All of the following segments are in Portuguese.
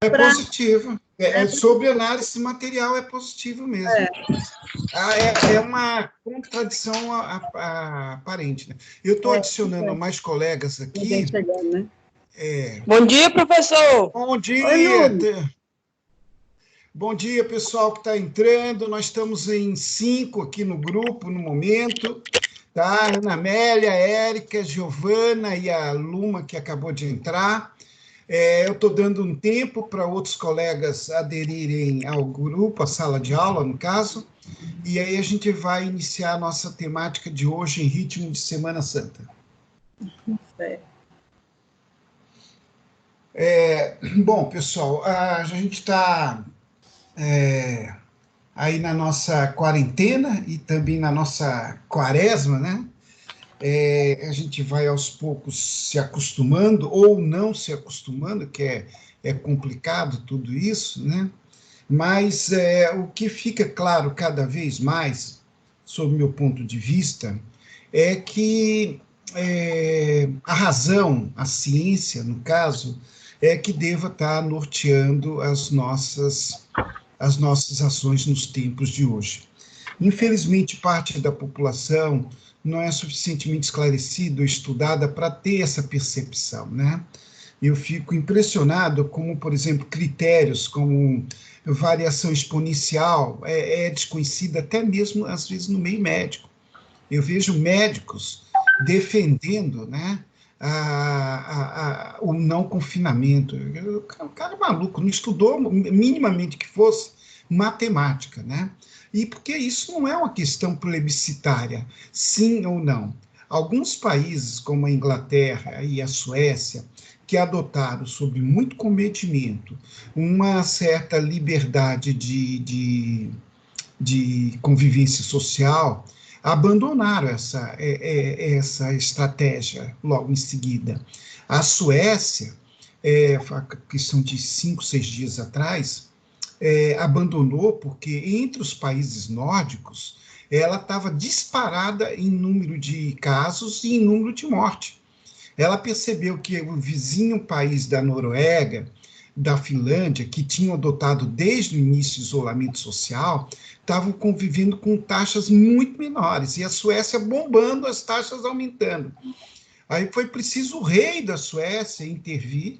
É positivo. Sobre análise material é positivo mesmo. É uma contradição aparente. Né? Eu estou adicionando mais colegas aqui. Chegando, né? Bom dia, professor. Bom dia. Oi, Bom dia, pessoal que está entrando. Nós estamos em 5 aqui no grupo, no momento. Tá? Ana Amélia, Érica, Giovana e a Luma, que acabou de entrar. Eu estou dando um tempo para outros colegas aderirem ao grupo, à sala de aula, no caso, e aí a gente vai iniciar a nossa temática de hoje em ritmo de Semana Santa. Bom, pessoal, a gente está aí na nossa quarentena e também na nossa quaresma, né? A gente vai aos poucos se acostumando ou não se acostumando, que é complicado tudo isso, né? Mas o que fica claro cada vez mais, sob meu ponto de vista, é que a razão, a ciência, no caso, é que deva estar norteando as nossas ações nos tempos de hoje. Infelizmente, parte da população não é suficientemente esclarecida ou estudada para ter essa percepção, né? Eu fico impressionado como, por exemplo, critérios como variação exponencial é desconhecida até mesmo, às vezes, no meio médico. Eu vejo médicos defendendo, né, o não confinamento. O cara é maluco, não estudou minimamente que fosse matemática, né? E porque isso não é uma questão plebiscitária, sim ou não. Alguns países, como a Inglaterra e a Suécia, que adotaram, sob muito comedimento, uma certa liberdade de convivência social, abandonaram essa estratégia logo em seguida. A Suécia, a questão de 5, 6 dias atrás, abandonou porque entre os países nórdicos ela estava disparada em número de casos e em número de morte. Ela percebeu que o vizinho país da Noruega, da Finlândia, que tinham adotado desde o início o isolamento social, estavam convivendo com taxas muito menores, e a Suécia bombando, as taxas aumentando. Aí foi preciso o rei da Suécia intervir,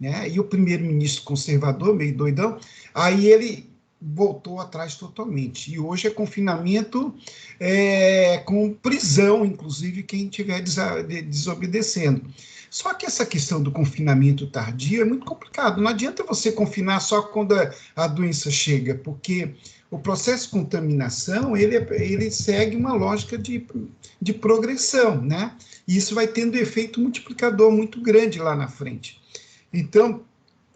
né? E o primeiro-ministro conservador, meio doidão, aí ele voltou atrás totalmente. E hoje é confinamento com prisão, inclusive, quem estiver desobedecendo. Só que essa questão do confinamento tardio é muito complicado. Não adianta você confinar só quando a doença chega, porque o processo de contaminação, ele segue uma lógica de progressão, né? E isso vai tendo efeito multiplicador muito grande lá na frente. Então,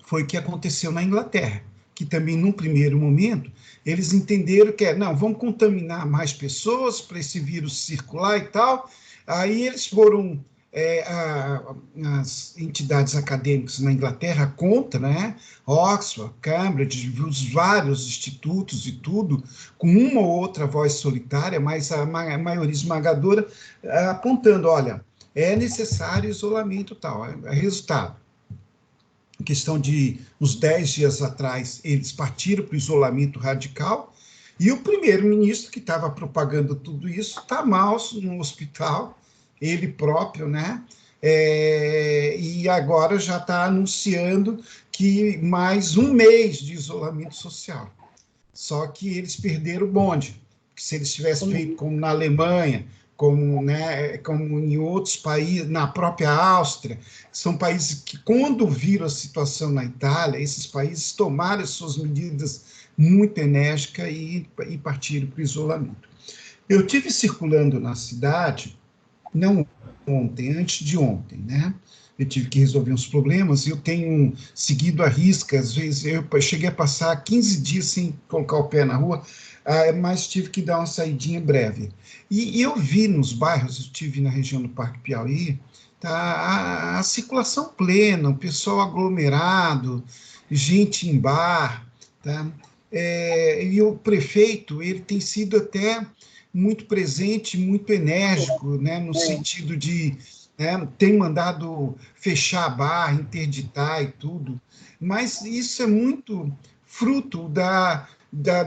foi o que aconteceu na Inglaterra, que também, num primeiro momento, eles entenderam que não, vamos contaminar mais pessoas para esse vírus circular e tal. Aí eles foram, as entidades acadêmicas na Inglaterra contra, né? Oxford, Cambridge, os vários institutos e tudo, com uma ou outra voz solitária, mas a maioria esmagadora apontando, olha, é necessário isolamento tal. Resultado, em questão de uns 10 dias atrás, eles partiram para o isolamento radical, e o primeiro-ministro, que estava propagando tudo isso, está mal no hospital, ele próprio, né? E agora já está anunciando que mais um mês de isolamento social. Só que eles perderam o bonde, porque se eles tivessem feito como na Alemanha, como em outros países, na própria Áustria, são países que, quando viram a situação na Itália, esses países tomaram as suas medidas muito enérgicas e partiram para o isolamento. Eu tive circulando na cidade, não ontem, antes de ontem, né? Eu tive que resolver uns problemas, eu tenho seguido à risca, às vezes eu cheguei a passar 15 dias sem colocar o pé na rua, mas tive que dar uma saidinha breve. E eu vi nos bairros, eu estive na região do Parque Piauí, tá, a circulação plena, o pessoal aglomerado, gente em bar, tá? E o prefeito, ele tem sido até muito presente, muito enérgico, né, no sentido de né, tem mandado fechar a barra, interditar e tudo, mas isso é muito fruto da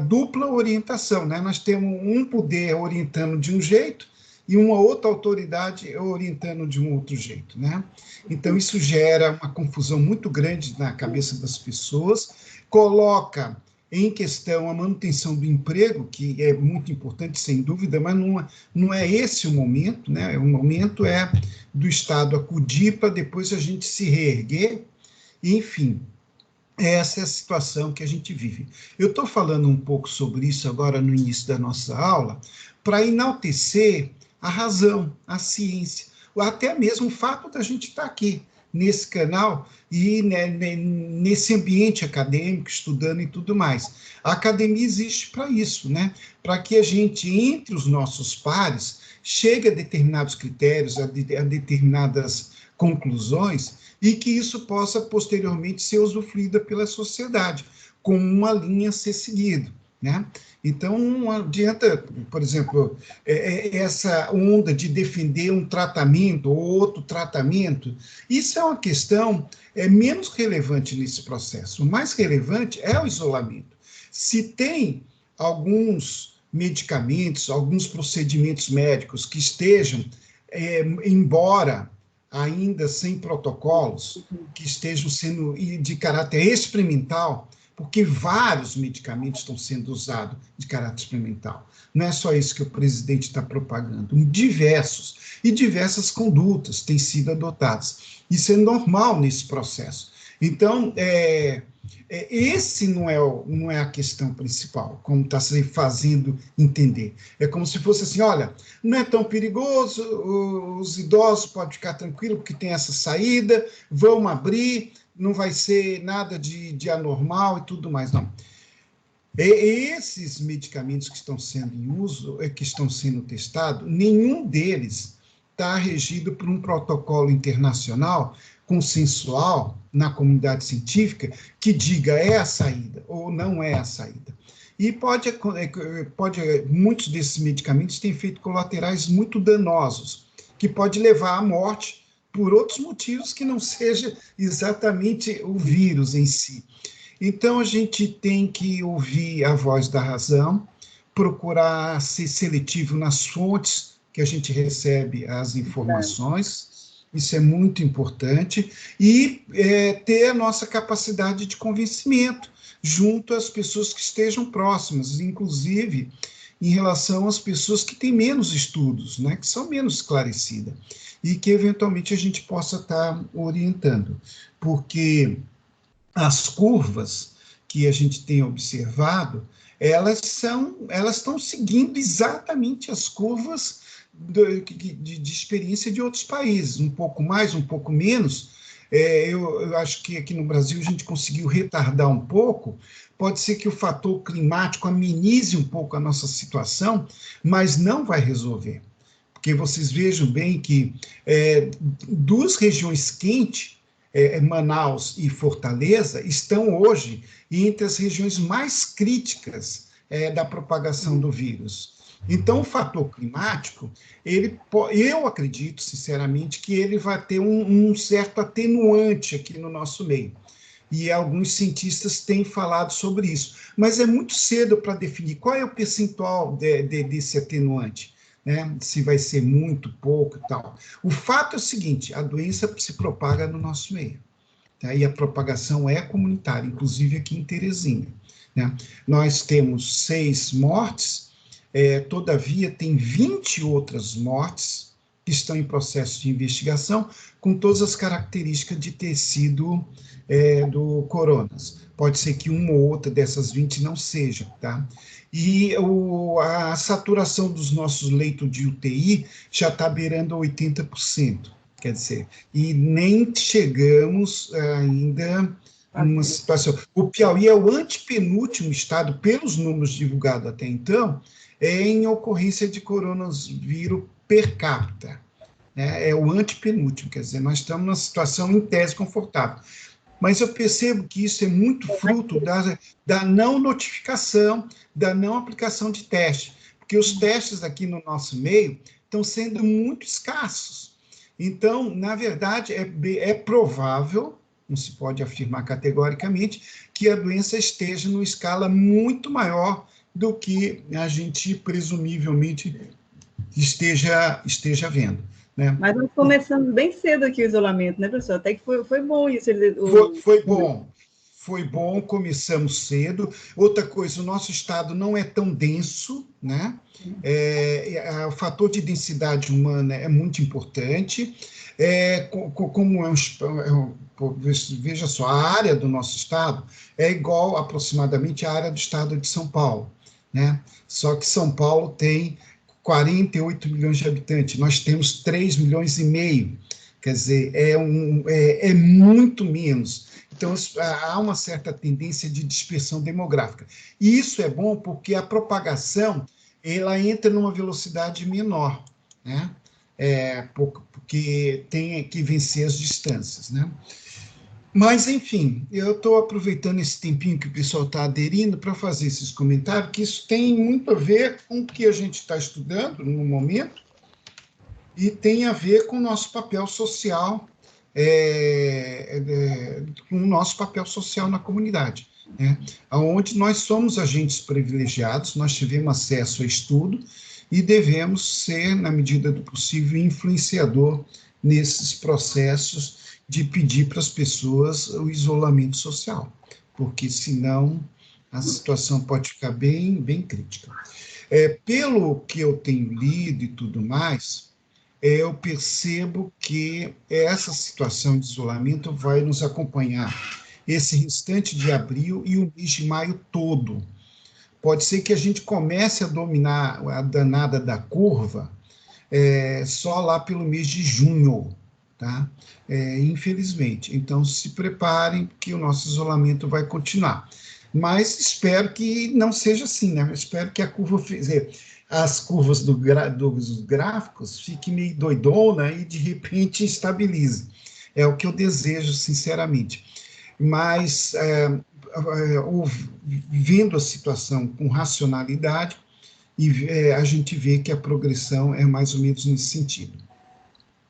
dupla orientação, né? Nós temos um poder orientando de um jeito e uma outra autoridade orientando de um outro jeito, né? Então, isso gera uma confusão muito grande na cabeça das pessoas, coloca em questão a manutenção do emprego, que é muito importante, sem dúvida, mas não é esse o momento, né? O momento é do Estado acudir para depois a gente se reerguer, e, enfim, essa é a situação que a gente vive. Eu estou falando um pouco sobre isso agora no início da nossa aula, para enaltecer a razão, a ciência, ou até mesmo o fato da gente estar aqui, nesse canal, e né, nesse ambiente acadêmico, estudando e tudo mais. A academia existe para isso, né? Para que a gente, entre os nossos pares, chegue a determinados critérios, a determinadas conclusões, e que isso possa, posteriormente, ser usufruída pela sociedade, como uma linha a ser seguida, né? Então, não adianta, por exemplo, essa onda de defender um tratamento ou outro tratamento, isso é uma questão menos relevante nesse processo. O mais relevante é o isolamento. Se tem alguns medicamentos, alguns procedimentos médicos que estejam, embora ainda sem protocolos, que estejam sendo de caráter experimental, porque vários medicamentos estão sendo usados de caráter experimental. Não é só isso que o presidente está propagando, diversos, e diversas condutas têm sido adotadas. Isso é normal nesse processo. Então, esse não é a questão principal, como está se fazendo entender. É como se fosse assim, olha, não é tão perigoso, os idosos podem ficar tranquilos, porque tem essa saída, vamos abrir, não vai ser nada de anormal e tudo mais, não. Esses medicamentos que estão sendo em uso, que estão sendo testados, nenhum deles está regido por um protocolo internacional consensual na comunidade científica que diga é a saída ou não é a saída. E muitos desses medicamentos têm efeitos colaterais muito danosos, que pode levar à morte por outros motivos que não seja exatamente o vírus em si. Então, a gente tem que ouvir a voz da razão, procurar ser seletivo nas fontes que a gente recebe as informações, isso é muito importante, e ter a nossa capacidade de convencimento junto às pessoas que estejam próximas, inclusive em relação às pessoas que têm menos estudos, né, que são menos esclarecidas, e que eventualmente a gente possa estar orientando, porque as curvas que a gente tem observado, elas estão seguindo exatamente as curvas de experiência de outros países, um pouco mais, um pouco menos. Eu acho que aqui no Brasil a gente conseguiu retardar um pouco, pode ser que o fator climático amenize um pouco a nossa situação, mas não vai resolver, porque vocês vejam bem que duas regiões quentes, Manaus e Fortaleza, estão hoje entre as regiões mais críticas da propagação do vírus. Então, o fator climático, eu acredito, sinceramente, que ele vai ter um certo atenuante aqui no nosso meio. E alguns cientistas têm falado sobre isso. Mas é muito cedo para definir qual é o percentual desse atenuante, né? Se vai ser muito, pouco e tal. O fato é o seguinte, a doença se propaga no nosso meio, tá? E a propagação é comunitária, inclusive aqui em Teresina, né? Nós temos 6 mortes, todavia tem 20 outras mortes que estão em processo de investigação, com todas as características de ter sido do coronas. Pode ser que uma ou outra dessas 20 não seja, tá? E a saturação dos nossos leitos de UTI já está beirando 80%, quer dizer, e nem chegamos ainda numa situação. O Piauí é o antepenúltimo estado, pelos números divulgados até então, em ocorrência de coronavírus per capita, né? É o antepenúltimo, quer dizer, nós estamos numa situação em tese confortável. Mas eu percebo que isso é muito fruto da não notificação, da não aplicação de teste, porque os testes aqui no nosso meio estão sendo muito escassos. Então, na verdade, é provável, não se pode afirmar categoricamente, que a doença esteja numa escala muito maior do que a gente presumivelmente esteja vendo. Né? Mas nós começamos bem cedo aqui o isolamento, né, professor? Até que foi bom isso. Foi bom, começamos cedo. Outra coisa, o nosso estado não é tão denso, né? O fator de densidade humana é muito importante. Como veja só, a área do nosso estado é igual aproximadamente à área do estado de São Paulo, né? Só que São Paulo tem 48 milhões de habitantes, nós temos 3 milhões e meio, quer dizer, é muito menos. Então, há uma certa tendência de dispersão demográfica. E isso é bom porque a propagação ela entra numa velocidade menor, né? Porque tem que vencer as distâncias, né? Mas, enfim, eu estou aproveitando esse tempinho que o pessoal está aderindo para fazer esses comentários, que isso tem muito a ver com o que a gente está estudando no momento e tem a ver com o nosso papel social, com o nosso papel social na comunidade, né? Onde nós somos agentes privilegiados, nós tivemos acesso a estudo e devemos ser, na medida do possível, influenciador nesses processos de pedir para as pessoas o isolamento social, porque senão a situação pode ficar bem, bem crítica. Pelo que eu tenho lido e tudo mais, eu percebo que essa situação de isolamento vai nos acompanhar esse restante de abril e o mês de maio todo. Pode ser que a gente comece a dominar a danada da curva só lá pelo mês de junho, tá? Infelizmente. Então, se preparem que o nosso isolamento vai continuar. Mas espero que não seja assim, né? Eu espero que a curva, as curvas dos gráficos fiquem meio doidona e, de repente, estabilize. É o que eu desejo, sinceramente. Mas, vendo a situação com racionalidade, e a gente vê que a progressão é mais ou menos nesse sentido.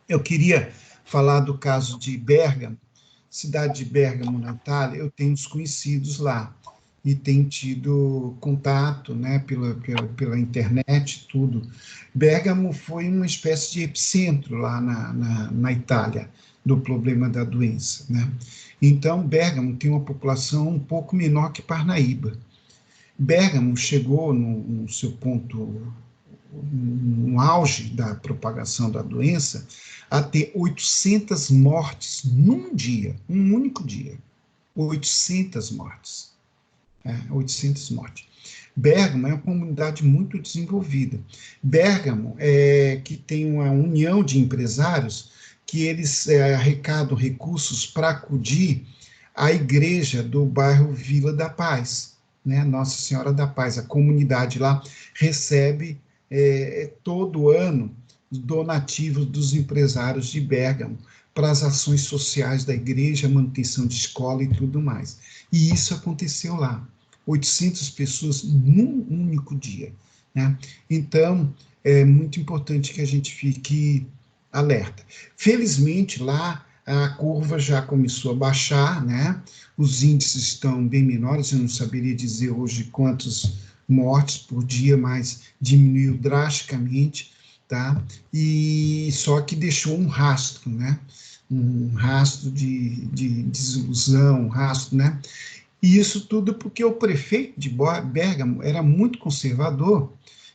Eu queria falar do caso de Bérgamo, cidade de Bérgamo, na Itália. Eu tenho os conhecidos lá e tenho tido contato, né, pela internet, tudo. Bérgamo foi uma espécie de epicentro lá na Itália do problema da doença, né? Então, Bérgamo tem uma população um pouco menor que Parnaíba. Bérgamo chegou no seu ponto, no auge da propagação da doença, a ter 800 mortes num dia, um único dia. 800 mortes. 800 mortes. Bérgamo é uma comunidade muito desenvolvida. Bérgamo que tem uma união de empresários que eles arrecadam recursos para acudir à igreja do bairro Vila da Paz, né? Nossa Senhora da Paz. A comunidade lá recebe todo ano donativos dos empresários de Bérgamo para as ações sociais da igreja, manutenção de escola e tudo mais. E isso aconteceu lá. 800 pessoas num único dia, né? Então, é muito importante que a gente fique alerta. Felizmente, lá a curva já começou a baixar, né? Os índices estão bem menores, eu não saberia dizer hoje quantas mortes por dia, mas diminuiu drasticamente, tá? E só que deixou um rastro, né? Um rastro de desilusão, um rastro, né? E isso tudo porque o prefeito de Bérgamo era muito conservador,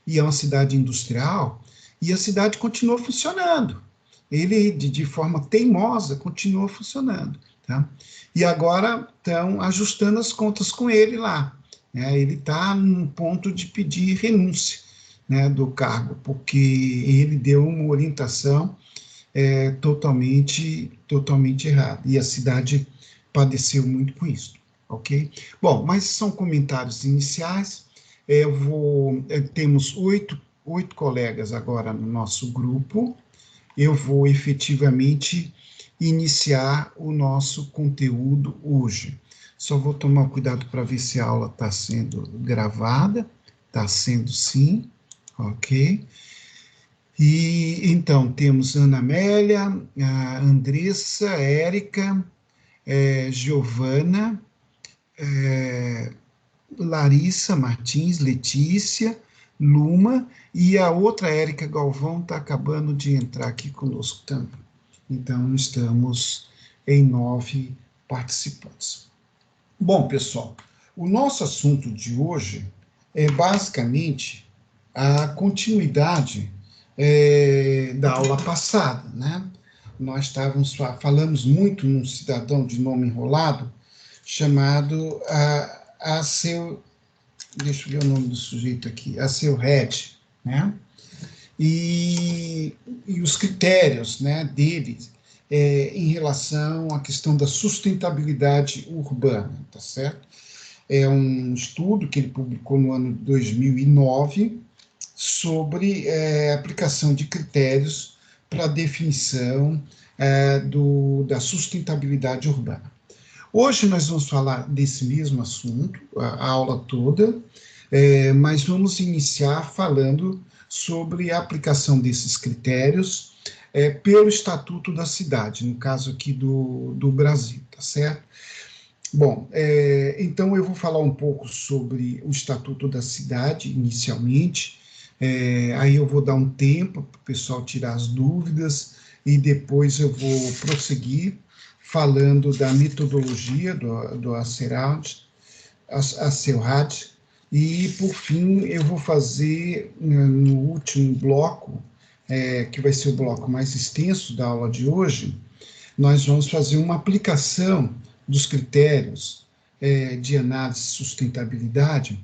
e é uma cidade industrial, e a cidade continuou funcionando. Ele, de forma teimosa, continuou funcionando. Tá? E agora estão ajustando as contas com ele lá. Né? Ele está num ponto de pedir renúncia, né, do cargo, porque ele deu uma orientação totalmente errada. E a cidade padeceu muito com isso. Ok? Bom, mas são comentários iniciais. Temos oito colegas agora no nosso grupo. Eu vou efetivamente iniciar o nosso conteúdo hoje. Só vou tomar cuidado para ver se a aula está sendo gravada. Está sendo sim, ok? E então temos Ana Amélia, a Andressa, Érica, Giovana, Larissa Martins, Letícia, Luma, e a outra Érica Galvão está acabando de entrar aqui conosco também. Então, estamos em 9 participantes. Bom, pessoal, o nosso assunto de hoje é basicamente a continuidade da aula passada, né? Nós falamos muito num cidadão de nome enrolado, chamado deixa eu ver o nome do sujeito aqui, Acelred, né? E os critérios, né, dele em relação à questão da sustentabilidade urbana, tá certo? É um estudo que ele publicou no ano de 2009 sobre aplicação de critérios para a definição da sustentabilidade urbana. Hoje nós vamos falar desse mesmo assunto, a aula toda, mas vamos iniciar falando sobre a aplicação desses critérios pelo Estatuto da Cidade, no caso aqui do Brasil, tá certo? Bom, então eu vou falar um pouco sobre o Estatuto da Cidade, inicialmente, aí eu vou dar um tempo para o pessoal tirar as dúvidas, e depois eu vou prosseguir falando da metodologia do Acelred, e, por fim, eu vou fazer, no último bloco, que vai ser o bloco mais extenso da aula de hoje, nós vamos fazer uma aplicação dos critérios de análise de sustentabilidade.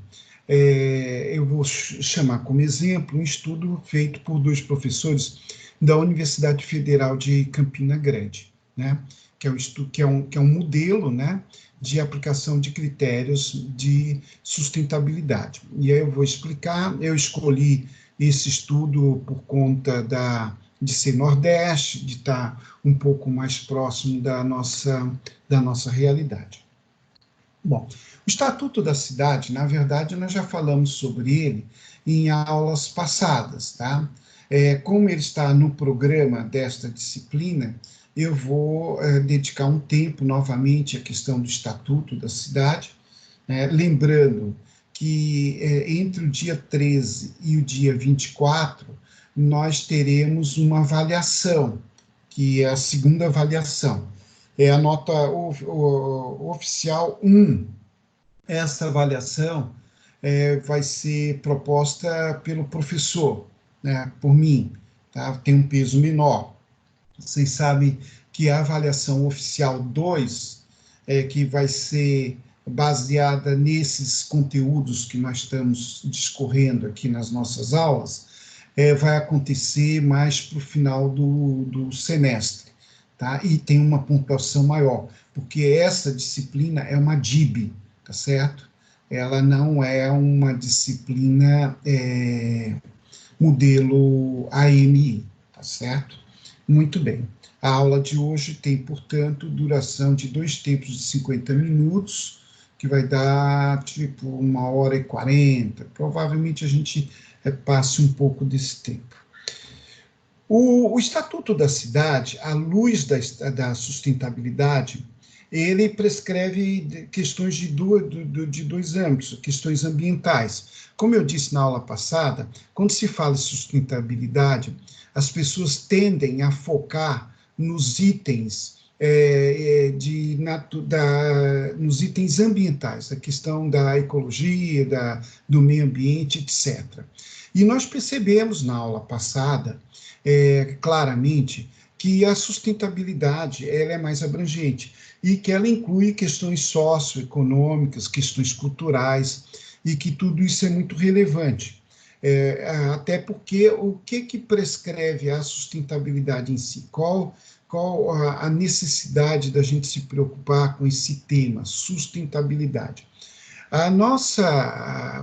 Eu vou chamar como exemplo um estudo feito por 2 professores da Universidade Federal de Campina Grande, né? Que é um modelo, né, de aplicação de critérios de sustentabilidade. E aí eu vou explicar. Eu escolhi esse estudo por conta de ser Nordeste, de estar um pouco mais próximo da nossa realidade. Bom, o Estatuto da Cidade, na verdade, nós já falamos sobre ele em aulas passadas, tá? Como ele está no programa desta disciplina, eu vou dedicar um tempo novamente à questão do Estatuto da Cidade, lembrando que entre o dia 13 e o dia 24, nós teremos uma avaliação, que é a segunda avaliação, é a nota oficial 1. Essa avaliação vai ser proposta pelo professor, né, por mim, tá? Tem um peso menor. Vocês sabem que a avaliação oficial 2, que vai ser baseada nesses conteúdos que nós estamos discorrendo aqui nas nossas aulas, vai acontecer mais para o final do semestre, tá? E tem uma pontuação maior, porque essa disciplina é uma DIB, tá certo? Ela não é uma disciplina modelo AMI, tá certo? Muito bem. A aula de hoje tem, portanto, duração de 2 tempos de 50 minutos, que vai dar, tipo, 1h40. Provavelmente a gente passe um pouco desse tempo. O Estatuto da Cidade, à luz da sustentabilidade, ele prescreve questões de 2 âmbitos, questões ambientais. Como eu disse na aula passada, quando se fala em sustentabilidade, as pessoas tendem a focar nos itens nos itens ambientais, a questão da ecologia, do meio ambiente, etc. E nós percebemos na aula passada, claramente, que a sustentabilidade ela é mais abrangente e que ela inclui questões socioeconômicas, questões culturais, e que tudo isso é muito relevante. Até porque o que prescreve a sustentabilidade em si? Qual a necessidade da gente se preocupar com esse tema, sustentabilidade?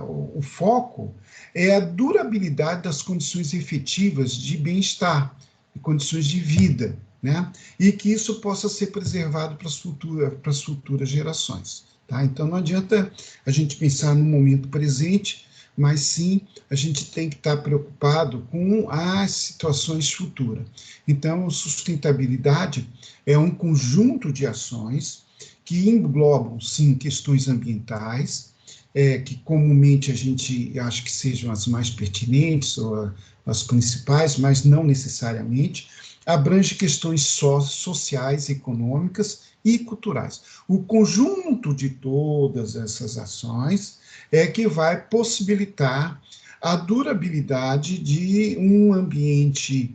O foco é a durabilidade das condições efetivas de bem-estar, de condições de vida, né? E que isso possa ser preservado para as futuras gerações. Tá? Então, não adianta a gente pensar no momento presente, mas sim a gente tem que estar preocupado com as situações futuras. Então, sustentabilidade é um conjunto de ações que englobam, sim, questões ambientais, que comumente a gente acha que sejam as mais pertinentes ou as principais, mas não necessariamente, abrange questões sociais, econômicas e culturais. O conjunto de todas essas ações é que vai possibilitar a durabilidade de um ambiente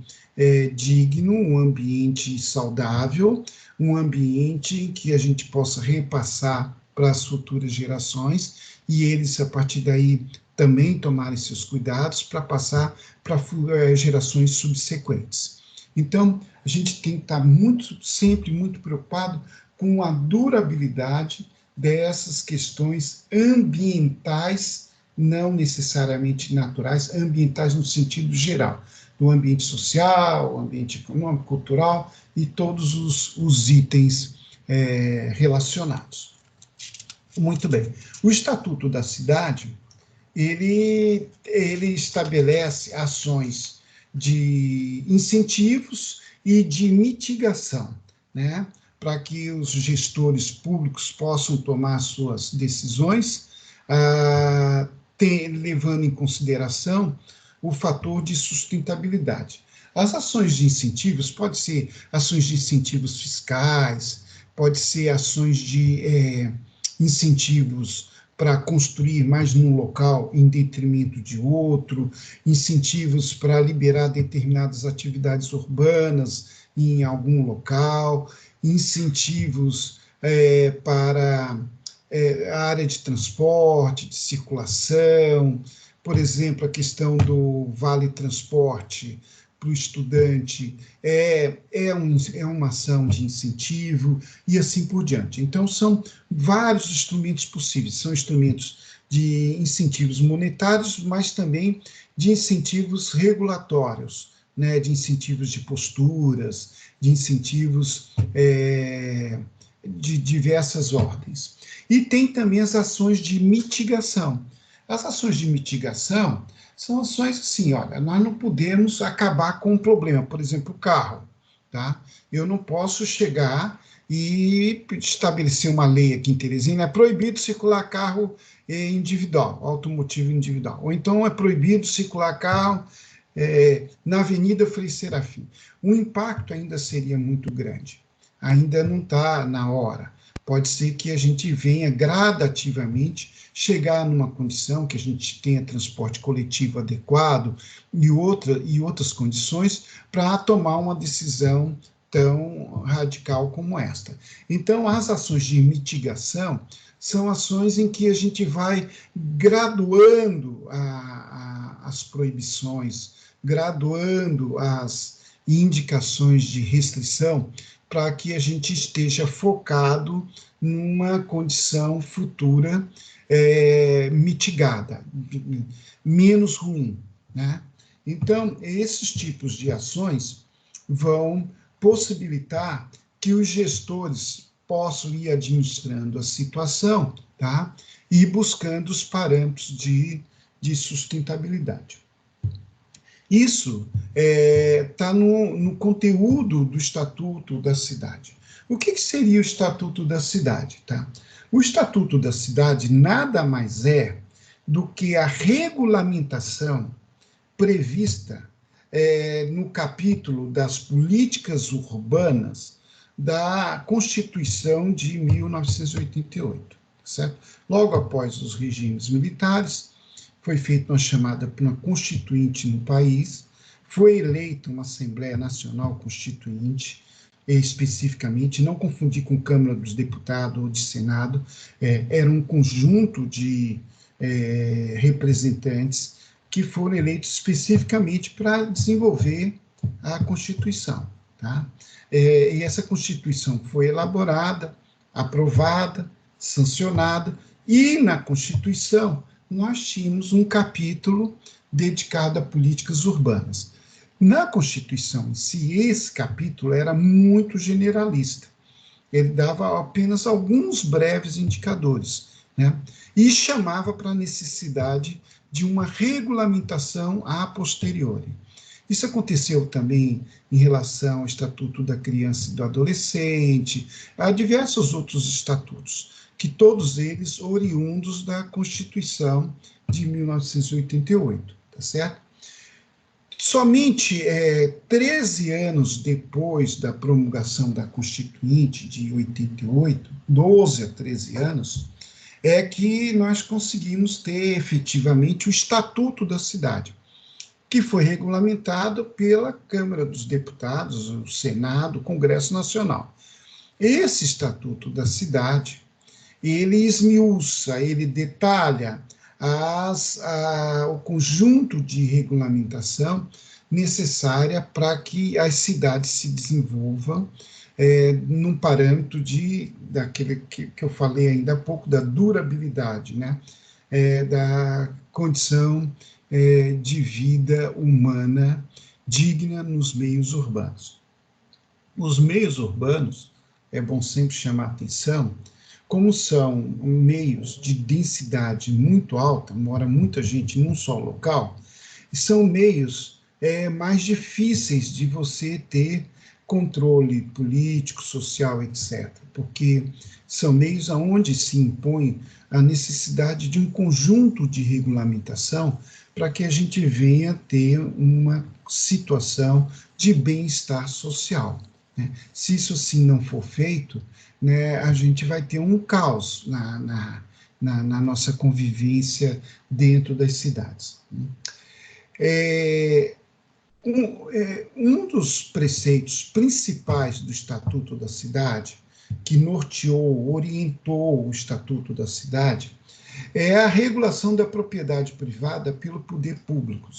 digno, um ambiente saudável, um ambiente em que a gente possa repassar para as futuras gerações e eles, a partir daí, também tomarem seus cuidados para passar para gerações subsequentes. Então, a gente tem que estar sempre muito preocupado com a durabilidade dessas questões ambientais, não necessariamente naturais, ambientais no sentido geral, do ambiente social, ambiente econômico, cultural e todos os itens relacionados. Muito bem. O Estatuto da Cidade, ele estabelece ações de incentivos e de mitigação, né, para que os gestores públicos possam tomar suas decisões, levando em consideração o fator de sustentabilidade. As ações de incentivos podem ser ações de incentivos fiscais, pode ser ações de incentivos para construir mais num local em detrimento de outro, incentivos para liberar determinadas atividades urbanas em algum local, incentivos para a área de transporte, de circulação, por exemplo, a questão do vale transporte para o estudante é uma ação de incentivo e assim por diante. Então, são vários instrumentos possíveis, são instrumentos de incentivos monetários, mas também de incentivos regulatórios, né, de incentivos de posturas, de incentivos de diversas ordens. E tem também as ações de mitigação. As ações de mitigação são ações assim, olha, nós não podemos acabar com um problema, por exemplo, o carro, tá? Eu não posso chegar e estabelecer uma lei aqui em Teresina, é proibido circular carro individual, automotivo individual, ou então é proibido circular carro na Avenida Frei Serafim. O impacto ainda seria muito grande, ainda não está na hora. Pode ser que a gente venha gradativamente chegar numa condição que a gente tenha transporte coletivo adequado e outras condições para tomar uma decisão tão radical como esta. Então, as ações de mitigação são ações em que a gente vai graduando as proibições, graduando as indicações de restrição para que a gente esteja focado numa condição futura mitigada, menos ruim, né? Então, esses tipos de ações vão possibilitar que os gestores possam ir administrando a situação, tá? E buscando os parâmetros de sustentabilidade. Isso está no conteúdo do Estatuto da Cidade. O que seria o Estatuto da Cidade? Tá? O Estatuto da Cidade nada mais é do que a regulamentação prevista no capítulo das políticas urbanas da Constituição de 1988, certo? Logo após os regimes militares, foi feita uma chamada para uma constituinte no país, foi eleita uma Assembleia Nacional Constituinte, especificamente, não confundir com Câmara dos Deputados ou de Senado, era um conjunto de representantes que foram eleitos especificamente para desenvolver a Constituição. Tá? E essa Constituição foi elaborada, aprovada, sancionada, e na Constituição nós tínhamos um capítulo dedicado a políticas urbanas. Na Constituição em si, esse capítulo era muito generalista. Ele dava apenas alguns breves indicadores, né? E chamava para a necessidade de uma regulamentação a posteriori. Isso aconteceu também em relação ao Estatuto da Criança e do Adolescente, a diversos outros estatutos, que todos eles oriundos da Constituição de 1988, tá certo? Somente 13 anos depois da promulgação da Constituinte de 88, 12 a 13 anos, é que nós conseguimos ter efetivamente o Estatuto da Cidade, que foi regulamentado pela Câmara dos Deputados, o Senado, o Congresso Nacional. Esse Estatuto da Cidade, ele esmiuça, ele detalha o conjunto de regulamentação necessária para que as cidades se desenvolvam num parâmetro daquele que eu falei ainda há pouco, da durabilidade, né? Da condição de vida humana digna nos meios urbanos. Os meios urbanos, é bom sempre chamar a atenção, como são meios de densidade muito alta, mora muita gente num só local, são meios mais difíceis de você ter controle político, social, etc., porque são meios onde se impõe a necessidade de um conjunto de regulamentação para que a gente venha ter uma situação de bem-estar social, né? Se isso assim não for feito, né, a gente vai ter um caos na nossa convivência dentro das cidades. Um dos preceitos principais do Estatuto da Cidade, que norteou, orientou o Estatuto da Cidade, é a regulação da propriedade privada pelo poder público.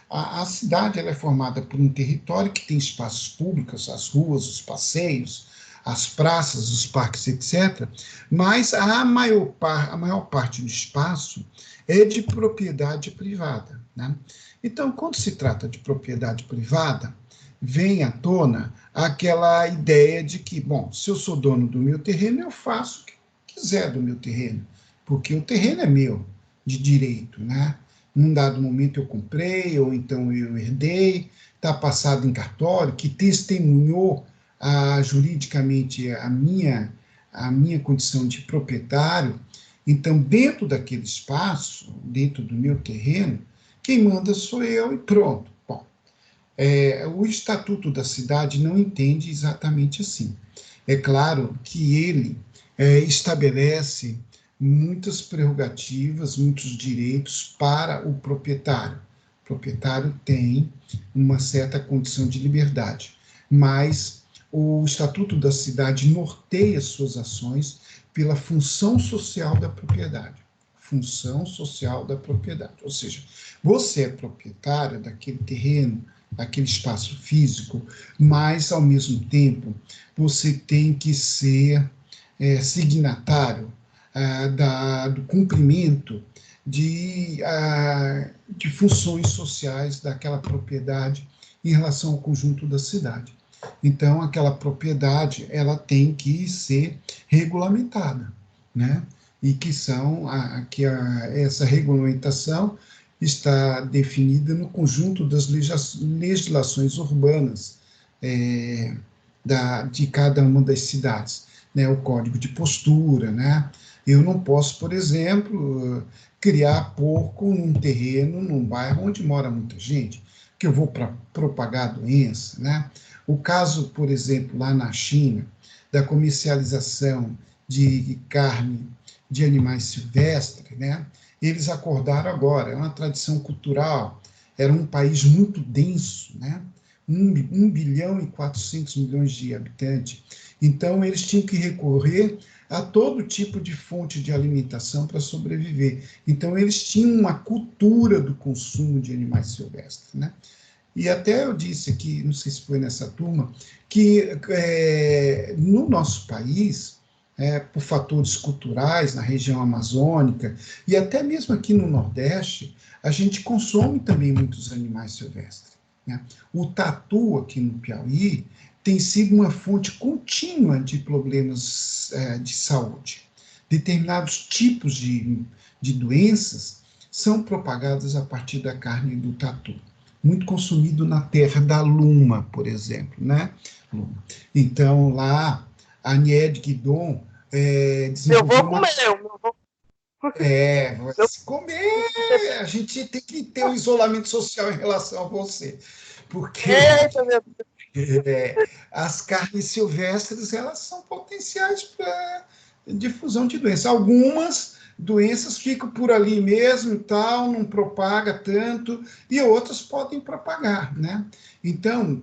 A cidade ela é formada por um território que tem espaços públicos, as ruas, os passeios, as praças, os parques, etc., mas a maior parte do espaço é de propriedade privada, né? Então, quando se trata de propriedade privada, vem à tona aquela ideia de que, bom, se eu sou dono do meu terreno, eu faço o que quiser do meu terreno, porque o terreno é meu, de direito, né? Num dado momento eu comprei, ou então eu herdei, está passado em cartório, que testemunhou juridicamente a minha condição de proprietário. Então, dentro daquele espaço, dentro do meu terreno, quem manda sou eu e pronto. Bom, o Estatuto da Cidade não entende exatamente assim. É claro que ele estabelece muitas prerrogativas, muitos direitos para o proprietário. O proprietário tem uma certa condição de liberdade, mas o Estatuto da Cidade norteia suas ações pela função social da propriedade. Função social da propriedade. Ou seja, você é proprietário daquele terreno, daquele espaço físico, mas, ao mesmo tempo, você tem que ser signatário do cumprimento de funções sociais daquela propriedade em relação ao conjunto da cidade. Então, aquela propriedade ela tem que ser regulamentada, né? E que essa regulamentação está definida no conjunto das legislações urbanas de cada uma das cidades, né? O código de postura, né? Eu não posso, por exemplo, criar porco num terreno, num bairro onde mora muita gente, que eu vou propagar a doença, né? O caso, por exemplo, lá na China, da comercialização de carne de animais silvestres, né? Eles acordaram agora, é uma tradição cultural, era um país muito denso, né? 1 bilhão e 400 milhões de habitantes. Então, eles tinham que recorrer a todo tipo de fonte de alimentação para sobreviver. Então, eles tinham uma cultura do consumo de animais silvestres, né? E até eu disse aqui, não sei se foi nessa turma, que no nosso país, por fatores culturais, na região amazônica, e até mesmo aqui no Nordeste, a gente consome também muitos animais silvestres, né? O tatu aqui no Piauí tem sido uma fonte contínua de problemas de saúde. Determinados tipos de doenças são propagadas a partir da carne do tatu. Muito consumido na terra da Luma, por exemplo, né? Então, lá, a Nied Guidon desenvolveu eu vou comer, vai se comer, a gente tem que ter um isolamento social em relação a você, porque as carnes silvestres, elas são potenciais para difusão de doenças. Algumas doenças ficam por ali mesmo e tal, não propaga tanto, e outras podem propagar, né? Então,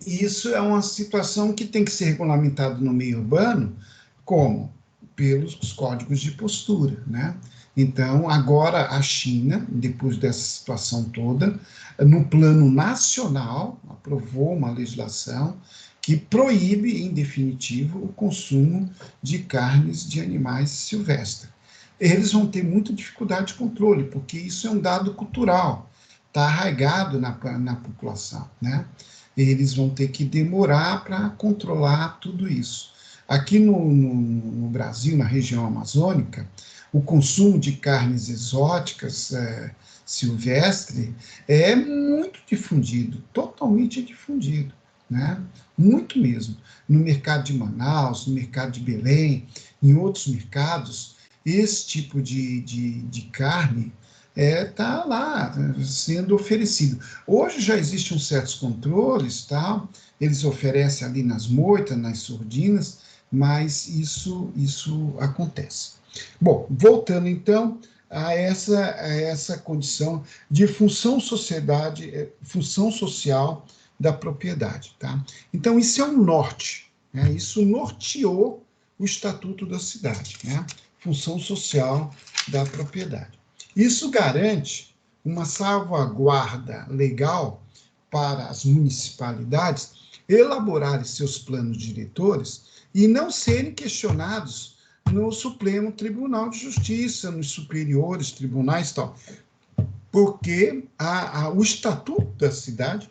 isso é uma situação que tem que ser regulamentada no meio urbano, como? Pelos códigos de postura, né? Então, agora a China, depois dessa situação toda, no plano nacional, aprovou uma legislação que proíbe, em definitivo, o consumo de carnes de animais silvestres. Eles vão ter muita dificuldade de controle, porque isso é um dado cultural, está arraigado na população, né? Eles vão ter que demorar para controlar tudo isso. Aqui no Brasil, na região amazônica, o consumo de carnes exóticas silvestre é muito difundido, totalmente difundido, né? Muito mesmo. No mercado de Manaus, no mercado de Belém, em outros mercados, esse tipo de carne está lá sendo oferecido. Hoje já existem certos controles, tá? Eles oferecem ali nas moitas, nas sordinas, mas isso acontece. Bom, voltando então a essa condição de função social da propriedade, tá? Então, isso é um norte, né? Isso norteou o Estatuto da Cidade, né? Função social da propriedade. Isso garante uma salvaguarda legal para as municipalidades elaborarem seus planos diretores e não serem questionados no Supremo Tribunal de Justiça, nos superiores tribunais e tal, porque o Estatuto da Cidade,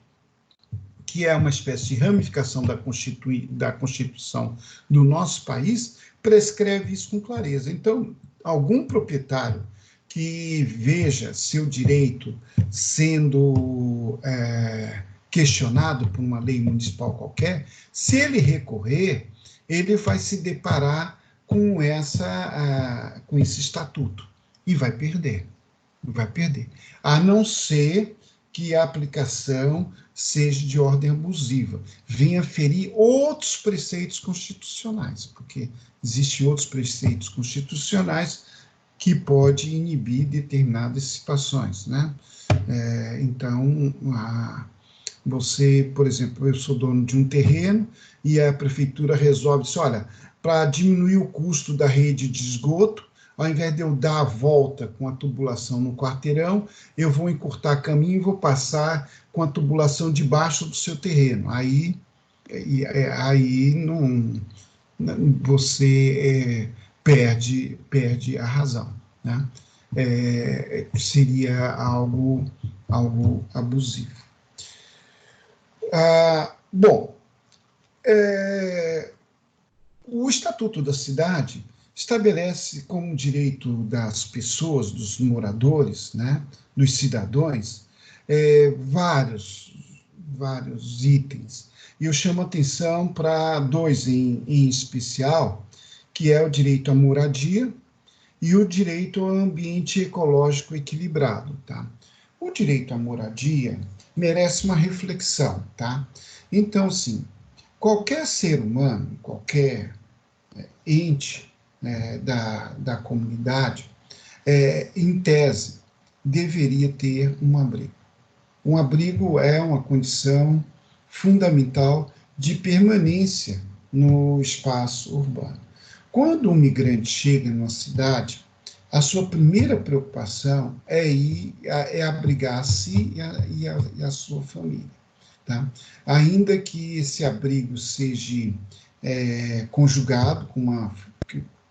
que é uma espécie de ramificação da Constituição do nosso país, prescreve isso com clareza. Então, algum proprietário que veja seu direito sendo questionado por uma lei municipal qualquer, se ele recorrer, ele vai se deparar com esse estatuto e vai perder. A não ser que a aplicação seja de ordem abusiva, venha ferir outros preceitos constitucionais, porque existem outros preceitos constitucionais que podem inibir determinadas situações, né? Então, você, por exemplo, eu sou dono de um terreno e a prefeitura resolve, diz, olha, para diminuir o custo da rede de esgoto, ao invés de eu dar a volta com a tubulação no quarteirão, eu vou encurtar caminho e vou passar com a tubulação debaixo do seu terreno. Aí não, você perde a razão, né? Seria algo abusivo. Bom, o Estatuto da Cidade estabelece como direito das pessoas, dos moradores, né, dos cidadãos, vários itens. E eu chamo atenção para dois em especial, que é o direito à moradia e o direito ao ambiente ecológico equilibrado, tá? O direito à moradia merece uma reflexão, tá? Então, assim, qualquer ser humano, qualquer ente da comunidade, em tese, deveria ter um abrigo. Um abrigo é uma condição fundamental de permanência no espaço urbano. Quando um migrante chega numa cidade, a sua primeira preocupação é abrigar a si e a sua família, tá? Ainda que esse abrigo seja conjugado com